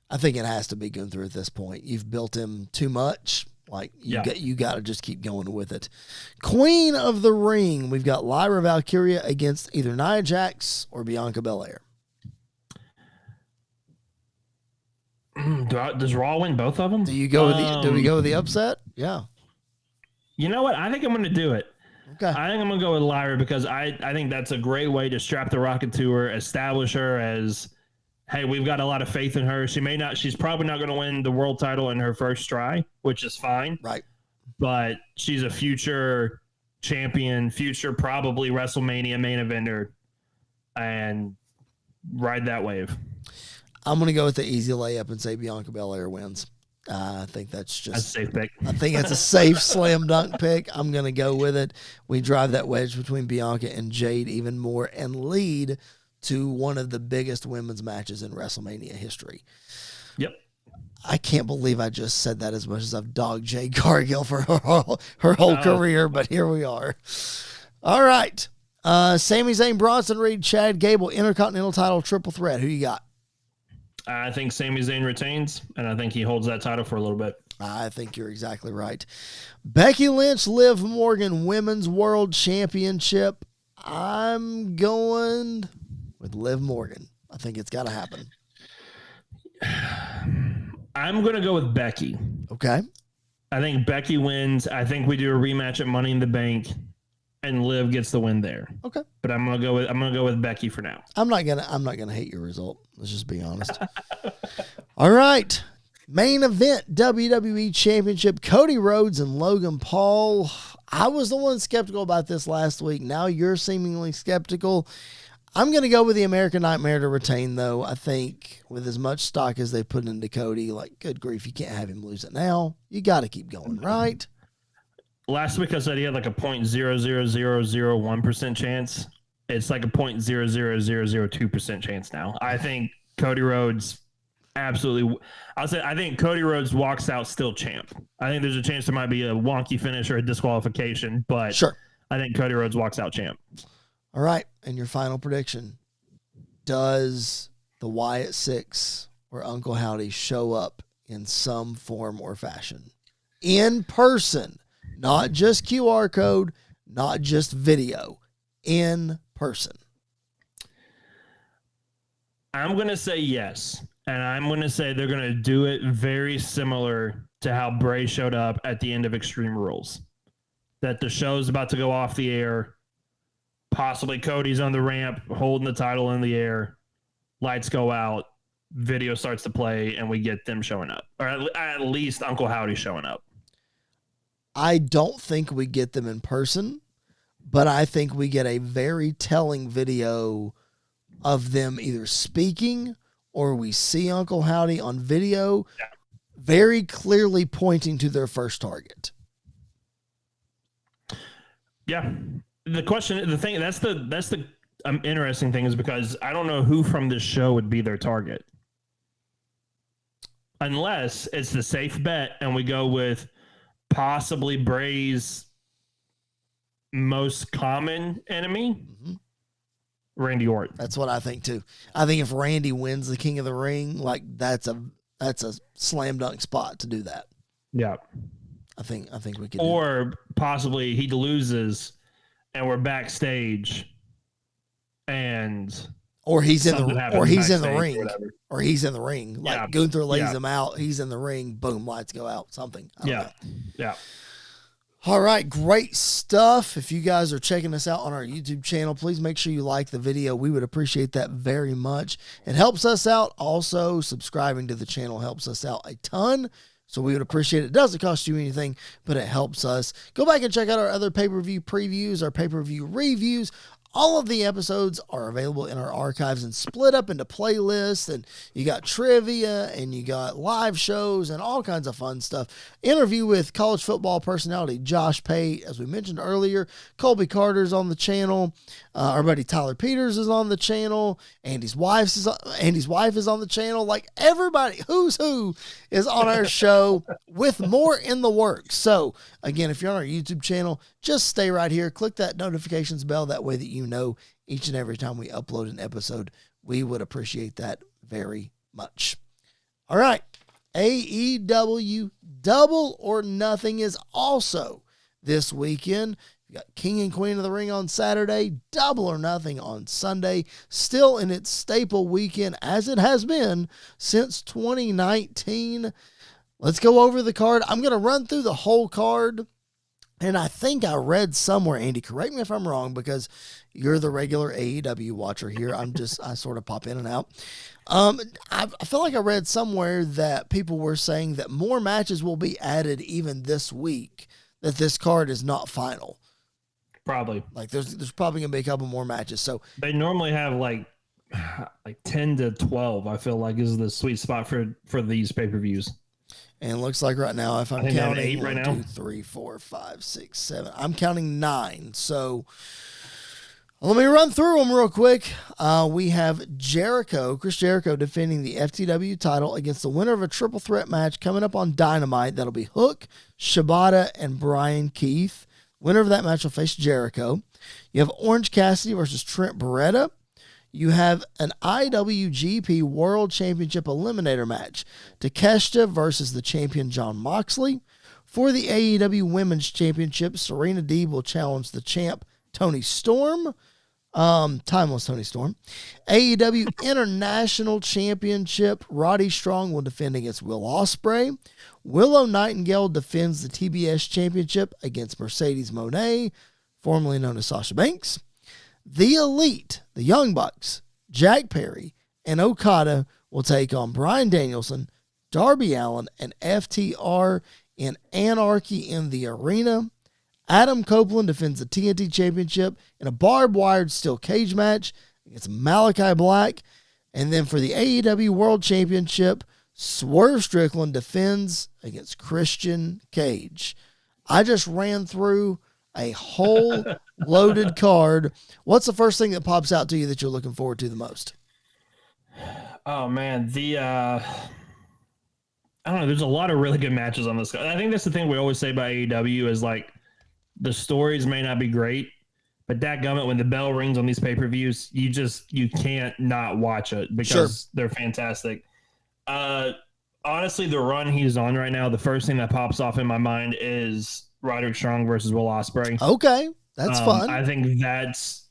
A: I think it has to be Gunther at this point. You've built him too much. Like you got to just keep going with it. Queen of the Ring. We've got Lyra Valkyria against either Nia Jax or Bianca Belair.
B: Does Raw win both of them?
A: Do we go with the upset? Yeah.
B: You know what? I think I'm going to do it.
A: Okay.
B: I think I'm going to go with Lyra because I think that's a great way to strap the rocket to her, establish her as, hey, we've got a lot of faith in her. She's probably not going to win the world title in her first try, which is fine.
A: Right.
B: But she's a future champion, future probably WrestleMania main eventer, and ride that wave.
A: I'm going to go with the easy layup and say Bianca Belair wins. I think that's just
B: a safe pick.
A: I think it's a safe slam dunk pick. I'm going to go with it. We drive that wedge between Bianca and Jade even more and lead to one of the biggest women's matches in WrestleMania history.
B: Yep.
A: I can't believe I just said that as much as I've dogged Jade Cargill for her whole career, but here we are. All right. Sami Zayn, Bronson Reed, Chad Gable, Intercontinental title, triple threat. Who you got?
B: I think Sami Zayn retains, and I think he holds that title for a little bit.
A: I think you're exactly right. Becky Lynch, Liv Morgan, Women's World Championship. I'm going with Liv Morgan. I think it's got to happen.
B: I'm going to go with Becky.
A: Okay.
B: I think Becky wins. I think we do a rematch at Money in the Bank, and Liv gets the win there.
A: Okay.
B: But I'm gonna go with Becky for now.
A: I'm not gonna hate your result. Let's just be honest. All right. Main event, WWE Championship, Cody Rhodes and Logan Paul. I was the one skeptical about this last week. Now you're seemingly skeptical. I'm going to go with the American Nightmare to retain, though. I think with as much stock as they put into Cody, like, good grief, you can't have him lose it now. You got to keep going, right?
B: Last week I said he had like a 0.00001% chance. It's like a 0.00002% chance now. I think Cody Rhodes absolutely. I think Cody Rhodes walks out still champ. I think there's a chance there might be a wonky finish or a disqualification, but
A: sure.
B: I think Cody Rhodes walks out champ.
A: All right, and your final prediction. Does the Wyatt Six or Uncle Howdy show up in some form or fashion? In person, not just QR code, not just video, in person.
B: I'm going to say yes, and I'm going to say they're going to do it very similar to how Bray showed up at the end of Extreme Rules. that the show's about to go off the air. Possibly Cody's on the ramp holding the title in the air. Lights go out. Video starts to play, and we get them showing up. Or at least Uncle Howdy showing up.
A: I don't think we get them in person, but I think we get a very telling video of them either speaking or we see Uncle Howdy on video very clearly pointing to their first target.
B: Yeah. That's the interesting thing is because I don't know who from this show would be their target. Unless it's the safe bet and we go with possibly Bray's most common enemy, Randy Orton.
A: That's what I think too. I think if Randy wins the King of the Ring, like that's a slam dunk spot to do that.
B: Yeah.
A: I think we could.
B: Or possibly he loses and we're backstage and
A: or he's in the ring. Or he's in the ring. Like Gunther lays him out, he's in the ring, boom, lights go out, something.
B: Yeah.
A: All right, great stuff. If you guys are checking us out on our YouTube channel, please make sure you like the video. We would appreciate that very much. It helps us out. Also, subscribing to the channel helps us out a ton. So we would appreciate it. It doesn't cost you anything, but it helps us. Go back and check out our other pay-per-view previews, our pay-per-view reviews. All of the episodes are available in our archives and split up into playlists, and you got trivia and you got live shows and all kinds of fun stuff. Interview with college football personality Josh Pate, as we mentioned earlier. Colby Carter's on the channel. Our buddy Tyler Peters is on the channel. Andy's wife is on the channel. Like everybody, who's who is on our show with more in the works. So again, if you're on our YouTube channel, just stay right here. Click that notifications bell. That way that you know each and every time we upload an episode. We would appreciate that very much. All right. AEW Double or Nothing is also this weekend. You got King and Queen of the Ring on Saturday, Double or Nothing on Sunday, still in its staple weekend as it has been since 2019. Let's go over the card. I'm going to run through the whole card. And I think I read somewhere, Andy, correct me if I'm wrong, because you're the regular AEW watcher here. I sort of pop in and out. I feel like I read somewhere that people were saying that more matches will be added even this week, that this card is not final.
B: Probably.
A: Like there's probably going to be a couple more matches. So
B: they normally have like 10 to 12, I feel like is the sweet spot for these pay-per-views.
A: And it looks like right now, if I'm counting
B: 8 right now.
A: 2, 3, 4, 5, 6, 7. I'm counting 9. So let me run through them real quick. We have Chris Jericho defending the FTW title against the winner of a triple threat match coming up on Dynamite. That'll be Hook, Shibata, and Brian Keith. Winner of that match will face Jericho. You have Orange Cassidy versus Trent Beretta. You have an IWGP World Championship Eliminator match. Takeshita versus the champion Jon Moxley. For the AEW Women's Championship, Serena Deeb will challenge the champ Toni Storm. Timeless Toni Storm. AEW International Championship, Roddy Strong will defend against Will Ospreay. Willow Nightingale defends the TBS Championship against Mercedes Moné, formerly known as Sasha Banks. The Elite, the Young Bucks, Jack Perry, and Okada will take on Bryan Danielson, Darby Allin, and FTR in Anarchy in the Arena. Adam Copeland defends the TNT Championship in a barbed wired steel cage match against Malachi Black. And then for the AEW World Championship, Swerve Strickland defends against Christian Cage. I just ran through a whole loaded card. What's the first thing that pops out to you that you're looking forward to the most?
B: Oh man, I don't know. There's a lot of really good matches on this card. I think that's the thing we always say about AEW is like the stories may not be great, but dadgummit, when the bell rings on these pay-per-views, you can't not watch it because they're fantastic. Honestly, the run he's on right now, the first thing that pops off in my mind is Roderick Strong versus Will Ospreay.
A: Okay, that's fun.
B: I think that's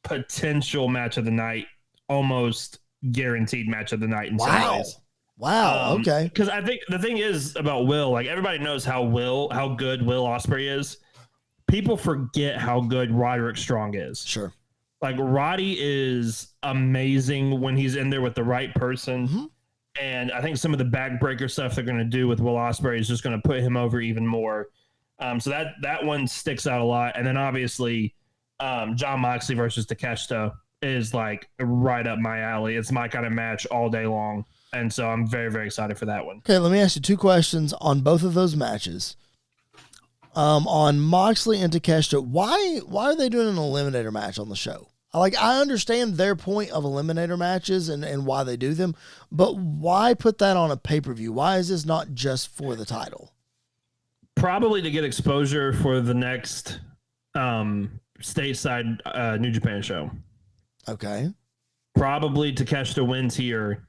B: potential match of the night, almost guaranteed match of the night in some ways.
A: Wow. Okay.
B: Because I think the thing is about Will, like everybody knows how good Will Ospreay is, people forget how good Roderick Strong is.
A: Sure.
B: Like, Roddy is amazing when he's in there with the right person.
A: Mm-hmm.
B: And I think some of the backbreaker stuff they're going to do with Will Ospreay is just going to put him over even more. So that one sticks out a lot. And then obviously Jon Moxley versus Takeshita is like right up my alley. It's my kind of match all day long. And so I'm very, very excited for that one.
A: Okay, let me ask you 2 questions on both of those matches. On Moxley and Takeshita, why are they doing an eliminator match on the show? I understand their point of eliminator matches and why they do them, but why put that on a pay-per-view? Why is this not just for the title?
B: Probably to get exposure for the next stateside New Japan show.
A: Okay.
B: Probably Takeshita wins here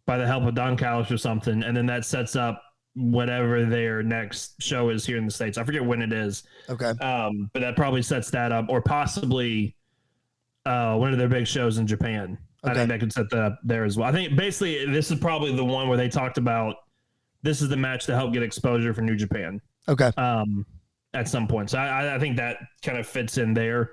B: by the help of Don Callis or something, and then that sets up whatever their next show is here in the States. I forget when it is.
A: Okay.
B: But that probably sets that up, or possibly one of their big shows in Japan. Okay. I think that could set that up there as well. I think basically this is probably the one where they talked about this is the match to help get exposure for New Japan.
A: Okay.
B: At some point. So I think that kind of fits in there.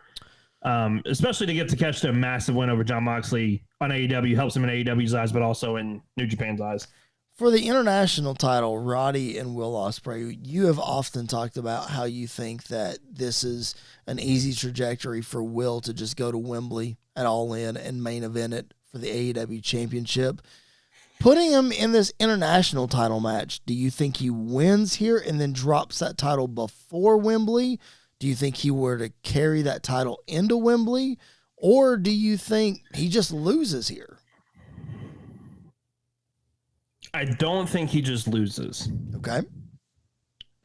B: Especially to get Takeshita a massive win over Jon Moxley on AEW helps him in AEW's eyes, but also in New Japan's eyes.
A: For the international title, Roddy and Will Ospreay, you have often talked about how you think that this is an easy trajectory for Will to just go to Wembley at All In and main event it for the AEW Championship. Putting him in this international title match, do you think he wins here and then drops that title before Wembley? Do you think he were to carry that title into Wembley? Or do you think he just loses here?
B: I don't think he just loses.
A: Okay.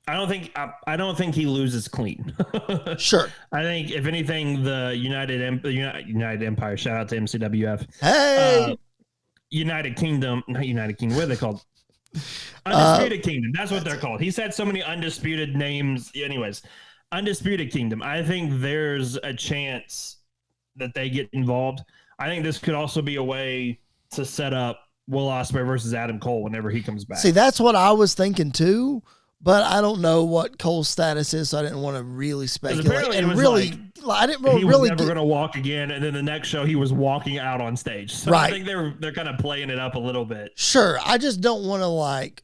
B: I don't think he loses clean.
A: Sure.
B: I think if anything, the United Empire, shout out to MCWF.
A: Hey,
B: United Kingdom, not United Kingdom. What are they called? Undisputed Kingdom. That's what they're called. He's had so many undisputed names. Anyways, Undisputed Kingdom. I think there's a chance that they get involved. I think this could also be a way to set up Will Ospreay versus Adam Cole whenever he comes back.
A: See, that's what I was thinking too, but I don't know what Cole's status is, so I didn't want to really speculate. And really, I didn't really.
B: He was never going to walk again, and then the next show he was walking out on stage. So right. I think they're kind of playing it up a little bit.
A: Sure, I just don't want to like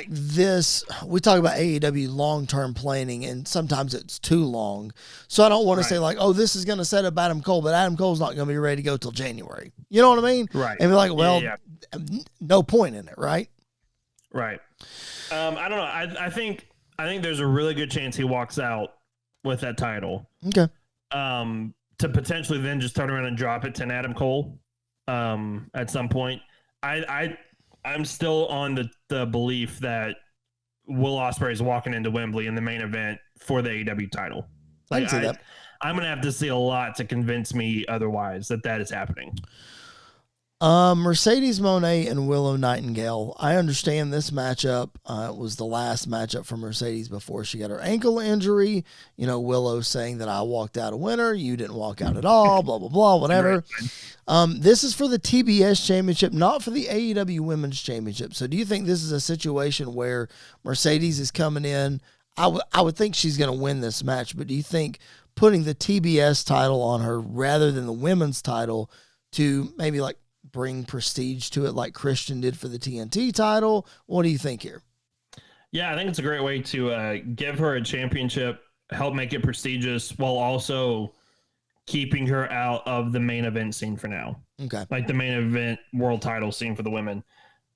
A: this. We talk about AEW long-term planning, and sometimes it's too long. So I don't want to say like, oh, this is going to set up Adam Cole, but Adam Cole's not going to be ready to go till January. You know what I mean?
B: Right.
A: And be like, well, no point in it, right?
B: Right. I don't know. I think there's a really good chance he walks out with that title.
A: Okay.
B: To potentially then just turn around and drop it to an Adam Cole at some point. I'm still on the belief that Will Ospreay is walking into Wembley in the main event for the AEW title.
A: I can see that.
B: I'm going to have to see a lot to convince me otherwise that is happening.
A: Mercedes Moné and Willow Nightingale. I understand this matchup was the last matchup for Mercedes before she got her ankle injury. You know, Willow saying that I walked out a winner. You didn't walk out at all, blah, blah, blah, whatever. This is for the TBS championship, not for the AEW Women's Championship. So do you think this is a situation where Mercedes is coming in? I would think she's going to win this match, but do you think putting the TBS title on her rather than the women's title to maybe like bring prestige to it like Christian did for the TNT title? What do you think here?
B: Yeah, I think it's a great way to give her a championship, help make it prestigious, while also keeping her out of the main event scene for now.
A: Okay.
B: Like the main event world title scene for the women.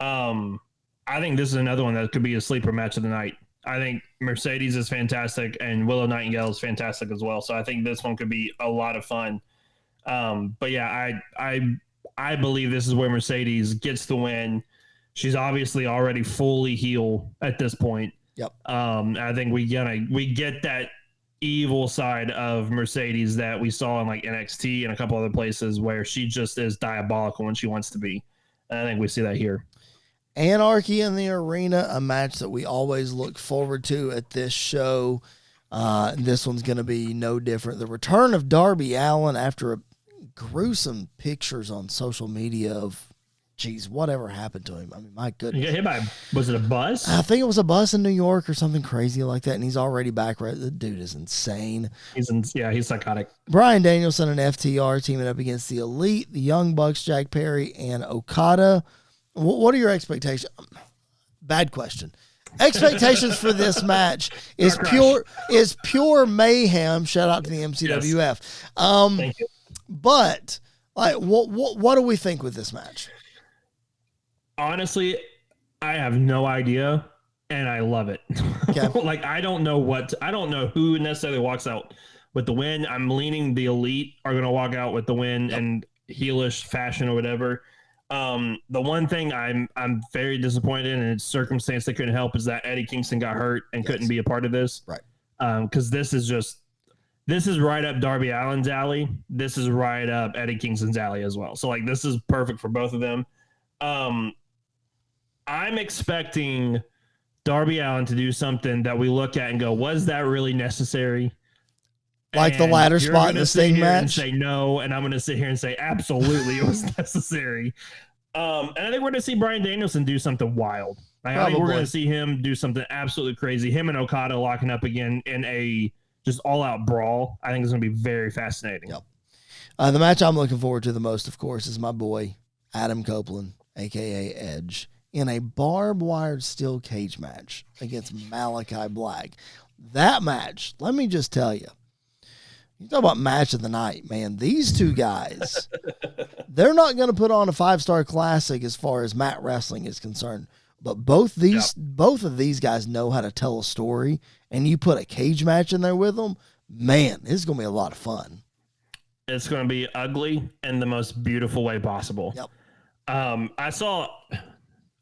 B: I think this is another one that could be a sleeper match of the night. I think Mercedes is fantastic and Willow Nightingale is fantastic as well. So I think this one could be a lot of fun. But yeah, I believe this is where Mercedes gets the win. She's obviously already fully heel at this point.
A: Yep.
B: I think we get that evil side of Mercedes that we saw in like NXT and a couple other places where she just is diabolical when she wants to be. And I think we see that here.
A: Anarchy in the Arena, a match that we always look forward to at this show. This one's going to be no different. The return of Darby Allin after gruesome pictures on social media of geez, whatever happened to him? I mean, my
B: You
A: goodness.
B: got hit by, was it a bus?
A: I think it was a bus in New York or something crazy like that, and he's already back. Right, the dude is insane.
B: He's psychotic.
A: Bryan Danielson and FTR teaming up against the Elite, the Young Bucks, Jack Perry, and Okada. What are your expectations? Bad question. Expectations for this match is pure mayhem. Shout out to the MCWF.
B: Yes. Thank you.
A: But like, what do we think with this match?
B: Honestly, I have no idea, and I love it.
A: Okay.
B: Like, I don't know who necessarily walks out with the win. I'm leaning the Elite are going to walk out with the win in heelish fashion or whatever. The one thing I'm very disappointed in, and it's circumstance that couldn't help, is that Eddie Kingston got hurt and couldn't be a part of this.
A: Right.
B: Because this is right up Darby Allin's alley. This is right up Eddie Kingston's alley as well. So like, this is perfect for both of them. I'm expecting Darby Allin to do something that we look at and go, was that really necessary?
A: Like the ladder spot in the Sting match?
B: And say no, and I'm going to sit here and say absolutely it was necessary. And I think we're going to see Bryan Danielson do something wild. Like, I think we're going to see him do something absolutely crazy. Him and Okada locking up again in a just all-out brawl. I think it's going to be very fascinating.
A: Yep. The match I'm looking forward to the most, of course, is my boy Adam Copeland, a.k.a. Edge, in a barbed wire steel cage match against Malachi Black. That match, let me just tell you, you talk about match of the night, man. These two guys, they're not going to put on a 5-star classic as far as mat wrestling is concerned. But both of these guys know how to tell a story, and you put a cage match in there with them, man, it's going to be a lot of fun.
B: It's going to be ugly in the most beautiful way possible.
A: Yep.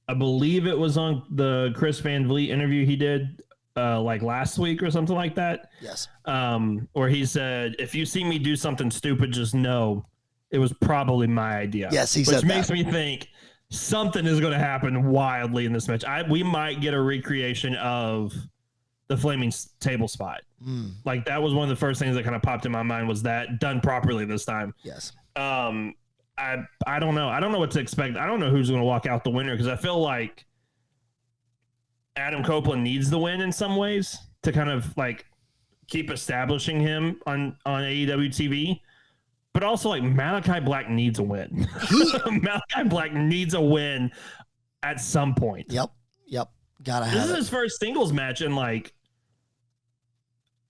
B: I believe it was on the Chris Van Vliet interview he did like last week or something like that.
A: Yes.
B: Where he said, if you see me do something stupid, just know it was probably my idea.
A: Yes, he said that.
B: Which makes me think something is going to happen wildly in this match. We might get a recreation of the flaming table spot. Like, that was one of the first things that kind of popped in my mind, was that done properly this time.
A: Yes.
B: I don't know. I don't know what to expect. I don't know who's going to walk out the winner, because I feel like Adam Copeland needs the win in some ways to kind of like keep establishing him on AEW TV. But also, like, Malachi Black needs a win. Malachi Black needs a win at some point.
A: Yep. Gotta have
B: This is his first singles match in like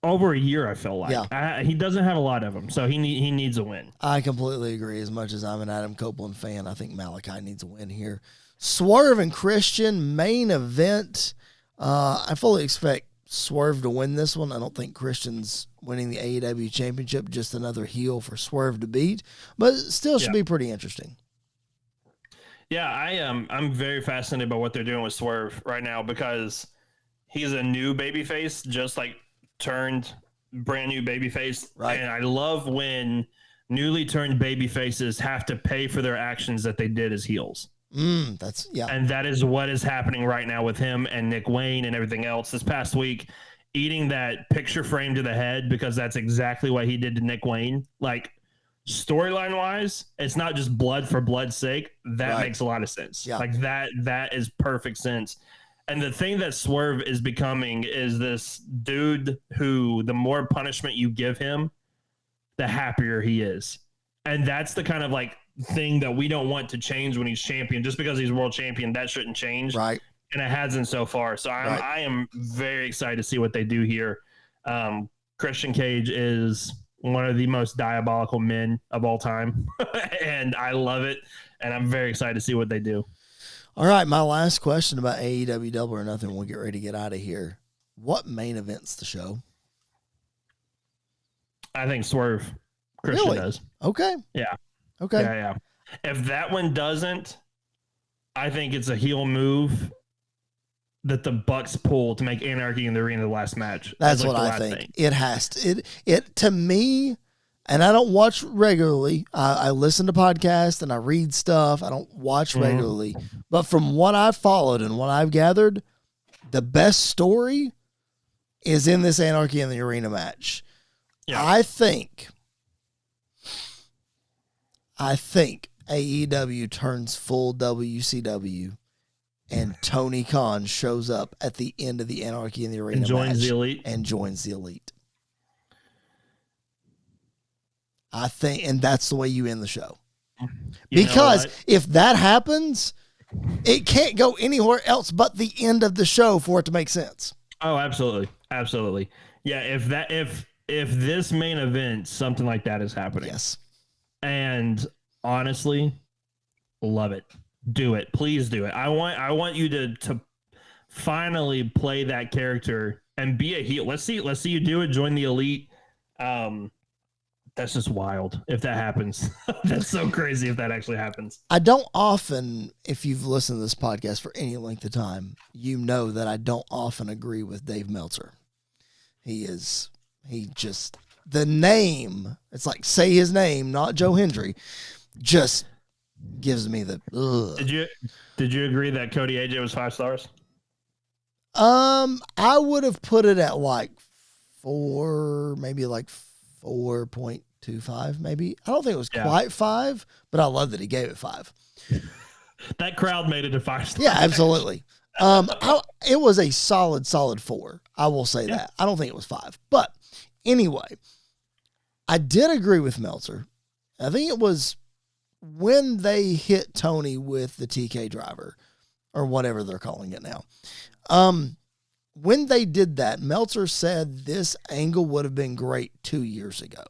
B: over a year, I feel like.
A: Yeah.
B: He doesn't have a lot of them, so he needs a win.
A: I completely agree. As much as I'm an Adam Copeland fan, I think Malachi needs a win here. Swerve and Christian, main event. I fully expect Swerve to win this one. I don't think Christian's winning the AEW championship, just another heel for Swerve to beat, but it still should be pretty interesting.
B: Yeah, I'm very fascinated by what they're doing with Swerve right now, because he's a new babyface, just like turned brand new babyface.
A: Right.
B: And I love when newly turned babyfaces have to pay for their actions that they did as heels. And that is what is happening right now with him and Nick Wayne and everything else. This past week, eating that picture frame to the head, because that's exactly what he did to Nick Wayne. Like, storyline wise, it's not just blood for blood's sake. That makes a lot of sense.
A: Yeah.
B: Like, that is perfect sense. And the thing that Swerve is becoming is this dude who, the more punishment you give him, the happier he is. And that's the kind of like thing that we don't want to change when he's champion. Just because he's world champion, that shouldn't change.
A: Right.
B: And it hasn't so far. So I am very excited to see what they do here. Christian Cage is one of the most diabolical men of all time. And I love it. And I'm very excited to see what they do.
A: All right, my last question about AEW Double or Nothing. We'll get ready to get out of here. What main events the show?
B: I think Swerve Christian does.
A: Okay.
B: Yeah.
A: Okay.
B: Yeah. If that one doesn't, I think it's a heel move that the Bucks pull to make Anarchy in the Arena the last match.
A: That's what I think. It has to. It to me, and I don't watch regularly. I listen to podcasts and I read stuff. I don't watch regularly. But from what I've followed and what I've gathered, the best story is in this Anarchy in the Arena match. Yeah. I think AEW turns full WCW, and Tony Khan shows up at the end of the Anarchy in the Arena
B: and joins
A: match
B: the Elite.
A: and joins the Elite. I think, and that's the way you end the show. Because if that happens, it can't go anywhere else but the end of the show for it to make sense.
B: Oh, absolutely. Absolutely. Yeah, if this main event, something like that is happening.
A: Yes.
B: And honestly, love it. Do it. Please do it. I want you to finally play that character and be a heel. Let's see you do it. Join the Elite. That's just wild if that happens. That's so crazy if that actually happens.
A: I don't often, if you've listened to this podcast for any length of time, you know that I don't often agree with Dave Meltzer. The name, it's like say his name, not Joe Hendry, just gives me the ugh.
B: Did you agree that Cody AJ was 5 stars?
A: I would have put it at like 4, maybe like 4.25, maybe. I don't think it was quite 5, but I love that he gave it 5.
B: That crowd made it a 5 stars.
A: Yeah, absolutely. It was a solid 4. I will say that. I don't think it was 5. But anyway, I did agree with Meltzer. I think it was when they hit Tony with the TK driver or whatever they're calling it now. When they did that, Meltzer said this angle would have been great 2 years ago.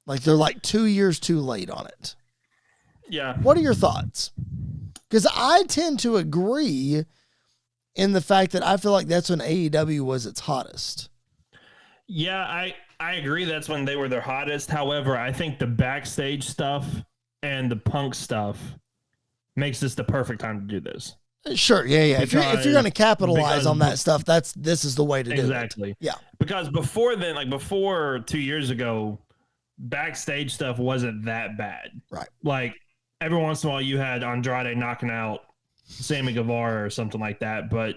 A: Like they're like 2 years too late on it.
B: Yeah.
A: What are your thoughts? Because I tend to agree in the fact that I feel like that's when AEW was its hottest.
B: Yeah, I agree that's when they were their hottest. However, I think the backstage stuff and the Punk stuff makes this the perfect time to do this.
A: Sure, yeah. If you're going to capitalize on that stuff, this is the way to do it.
B: Exactly.
A: Yeah.
B: Because before then, like before 2 years ago, backstage stuff wasn't that bad.
A: Right.
B: Like every once in a while you had Andrade knocking out Sammy Guevara or something like that. But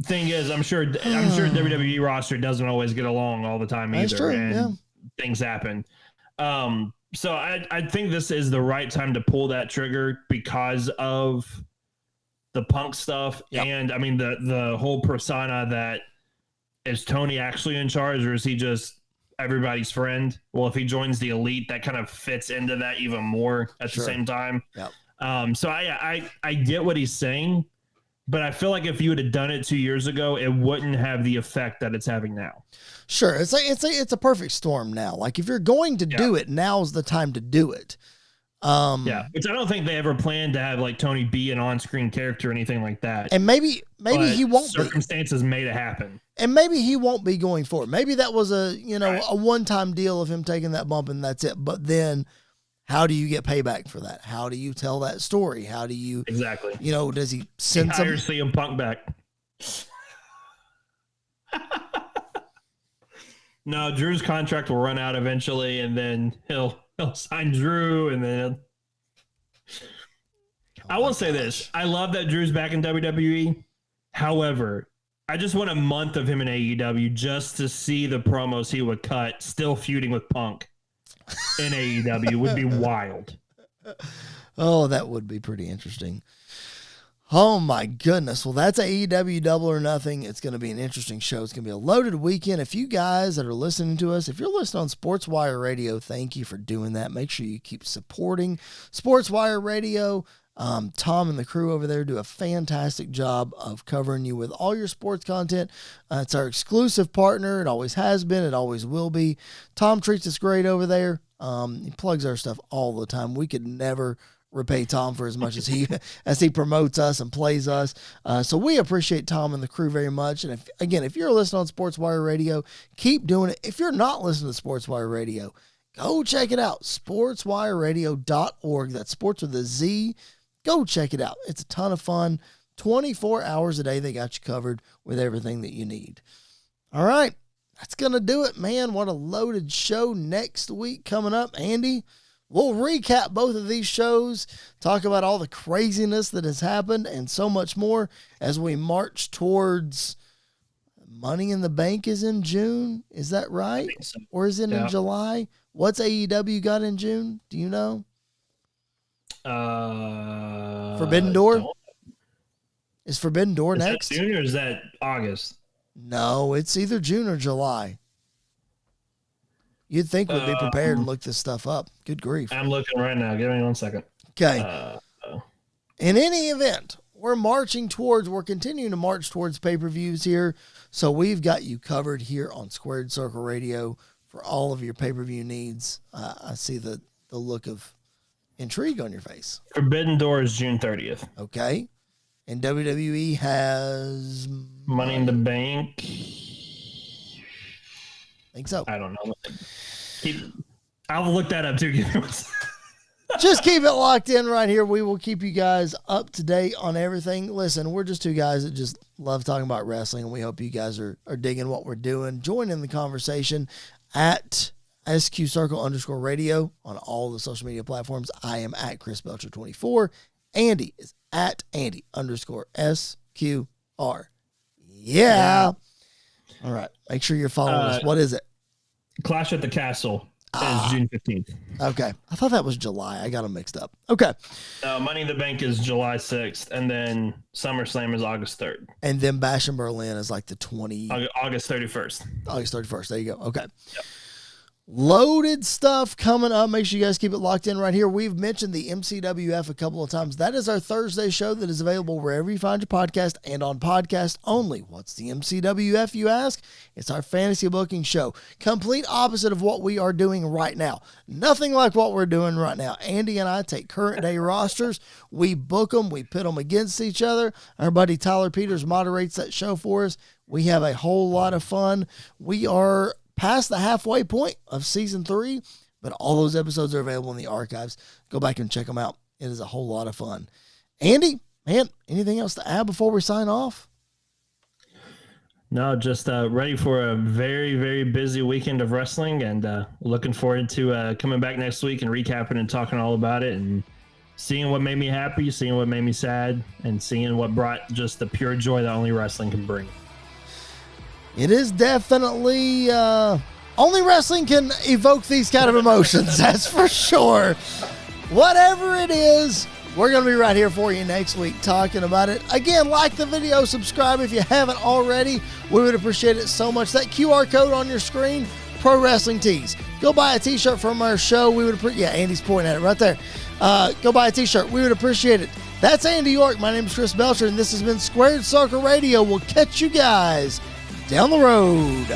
B: thing is, I'm sure WWE roster doesn't always get along all the time either.
A: That's true,
B: and things happen. So I think this is the right time to pull that trigger because of the Punk stuff. Yep. And I mean, the whole persona that is Tony actually in charge, or is he just everybody's friend? Well, if he joins the Elite, that kind of fits into that even more at the same time.
A: Yep.
B: So I get what he's saying, but I feel like if you would have done it 2 years ago, it wouldn't have the effect that it's having now.
A: Sure. It's a perfect storm now. Like if you're going to do it, now's the time to do it.
B: Which I don't think they ever planned to have like Tony be an on-screen character or anything like that.
A: And maybe he won't.
B: Circumstances made it happen.
A: And maybe he won't be going forward. Maybe that was a one-time deal of him taking that bump and that's it. But then how do you get payback for that? How do you tell that story? How do you
B: exactly?
A: Does he send some
B: CM Punk back? No, Drew's contract will run out eventually, and then he'll sign Drew, and then I will say this. I love that Drew's back in WWE. However, I just want a month of him in AEW just to see the promos he would cut still feuding with Punk in AEW would be wild.
A: Oh, that would be pretty interesting. Oh my goodness. Well, that's AEW Double or Nothing. It's going to be an interesting show. It's going to be a loaded weekend. If you guys that are listening to us, if you're listening on SportsWire Radio, thank you for doing that. Make sure you keep supporting SportsWire Radio. Tom and the crew over there do a fantastic job of covering you with all your sports content. It's our exclusive partner. It always has been. It always will be. Tom treats us great over there. He plugs our stuff all the time. We could never repay Tom for as much as he promotes us and plays us. So we appreciate Tom and the crew very much. And if you're listening on SportsWire Radio, keep doing it. If you're not listening to SportsWire Radio, go check it out. sportswireradio.org. That's sports with a Z. Go check it out. It's a ton of fun. 24 hours a day, they got you covered with everything that you need. All right. That's going to do it, man. What a loaded show next week coming up. Andy, we'll recap both of these shows, talk about all the craziness that has happened and so much more as we march towards Money in the Bank is in June. Is that right?
B: So.
A: Or is it in July? What's AEW got in June? Do you know? Forbidden Door? Is Forbidden Door next?
B: That June or is that August?
A: No, it's either June or July. You'd think we'd be prepared and look this stuff up. Good grief.
B: I'm looking right now. Give me 1 second.
A: Okay. In any event, we're continuing to march towards pay-per-views here. So we've got you covered here on Squared Circle Radio for all of your pay-per-view needs. I see the look of intrigue on your face.
B: Forbidden Door is June 30th.
A: Okay. And WWE has
B: Money in the Bank.
A: Think so.
B: I don't know. I'll look that up too.
A: Just keep it locked in right here. We will keep you guys up to date on everything. Listen, we're just two guys that just love talking about wrestling, and we hope you guys are digging what we're doing. Join in the conversation at SQ Circle _radio on all the social media platforms. I am at Chris Belcher 24. Andy is at Andy _SQR. Yeah. All right. Make sure you're following us. What is it?
B: Clash at the Castle is June 15th.
A: Okay. I thought that was July. I got them mixed up. Okay.
B: Money in the Bank is July 6th, and then SummerSlam is August 3rd.
A: And then Bash in Berlin is like the
B: August 31st.
A: August 31st. There you go. Okay. Yep. Loaded stuff coming up. Make sure you guys keep it locked in right here. We've mentioned the MCWF a couple of times. That is our Thursday show that is available wherever you find your podcast and on podcast only. What's the MCWF, you ask? It's our fantasy booking show. Complete opposite of what we are doing right now. Nothing like what we're doing right now. Andy and I take current day rosters. We book them. We pit them against each other. Our buddy Tyler Peters moderates that show for us. We have a whole lot of fun. We are past the halfway point of season 3, but all those episodes are available in the archives. Go back and check them out. It is a whole lot of fun. Andy, man, anything else to add before we sign off?
B: No, just ready for a very, very busy weekend of wrestling, and looking forward to coming back next week and recapping and talking all about it and seeing what made me happy, seeing what made me sad, and seeing what brought just the pure joy that only wrestling can bring.
A: It is definitely only wrestling can evoke these kind of emotions. That's for sure. Whatever it is, we're going to be right here for you next week talking about it. Again, like the video, subscribe if you haven't already. We would appreciate it so much. That QR code on your screen, Pro Wrestling Tees. Go buy a t-shirt from our show. We would appreciate. Yeah, Andy's pointing at it right there. Go buy a t-shirt. We would appreciate it. That's Andy York. My name is Chris Belcher, and this has been Squared Circle Radio. We'll catch you guys down the road.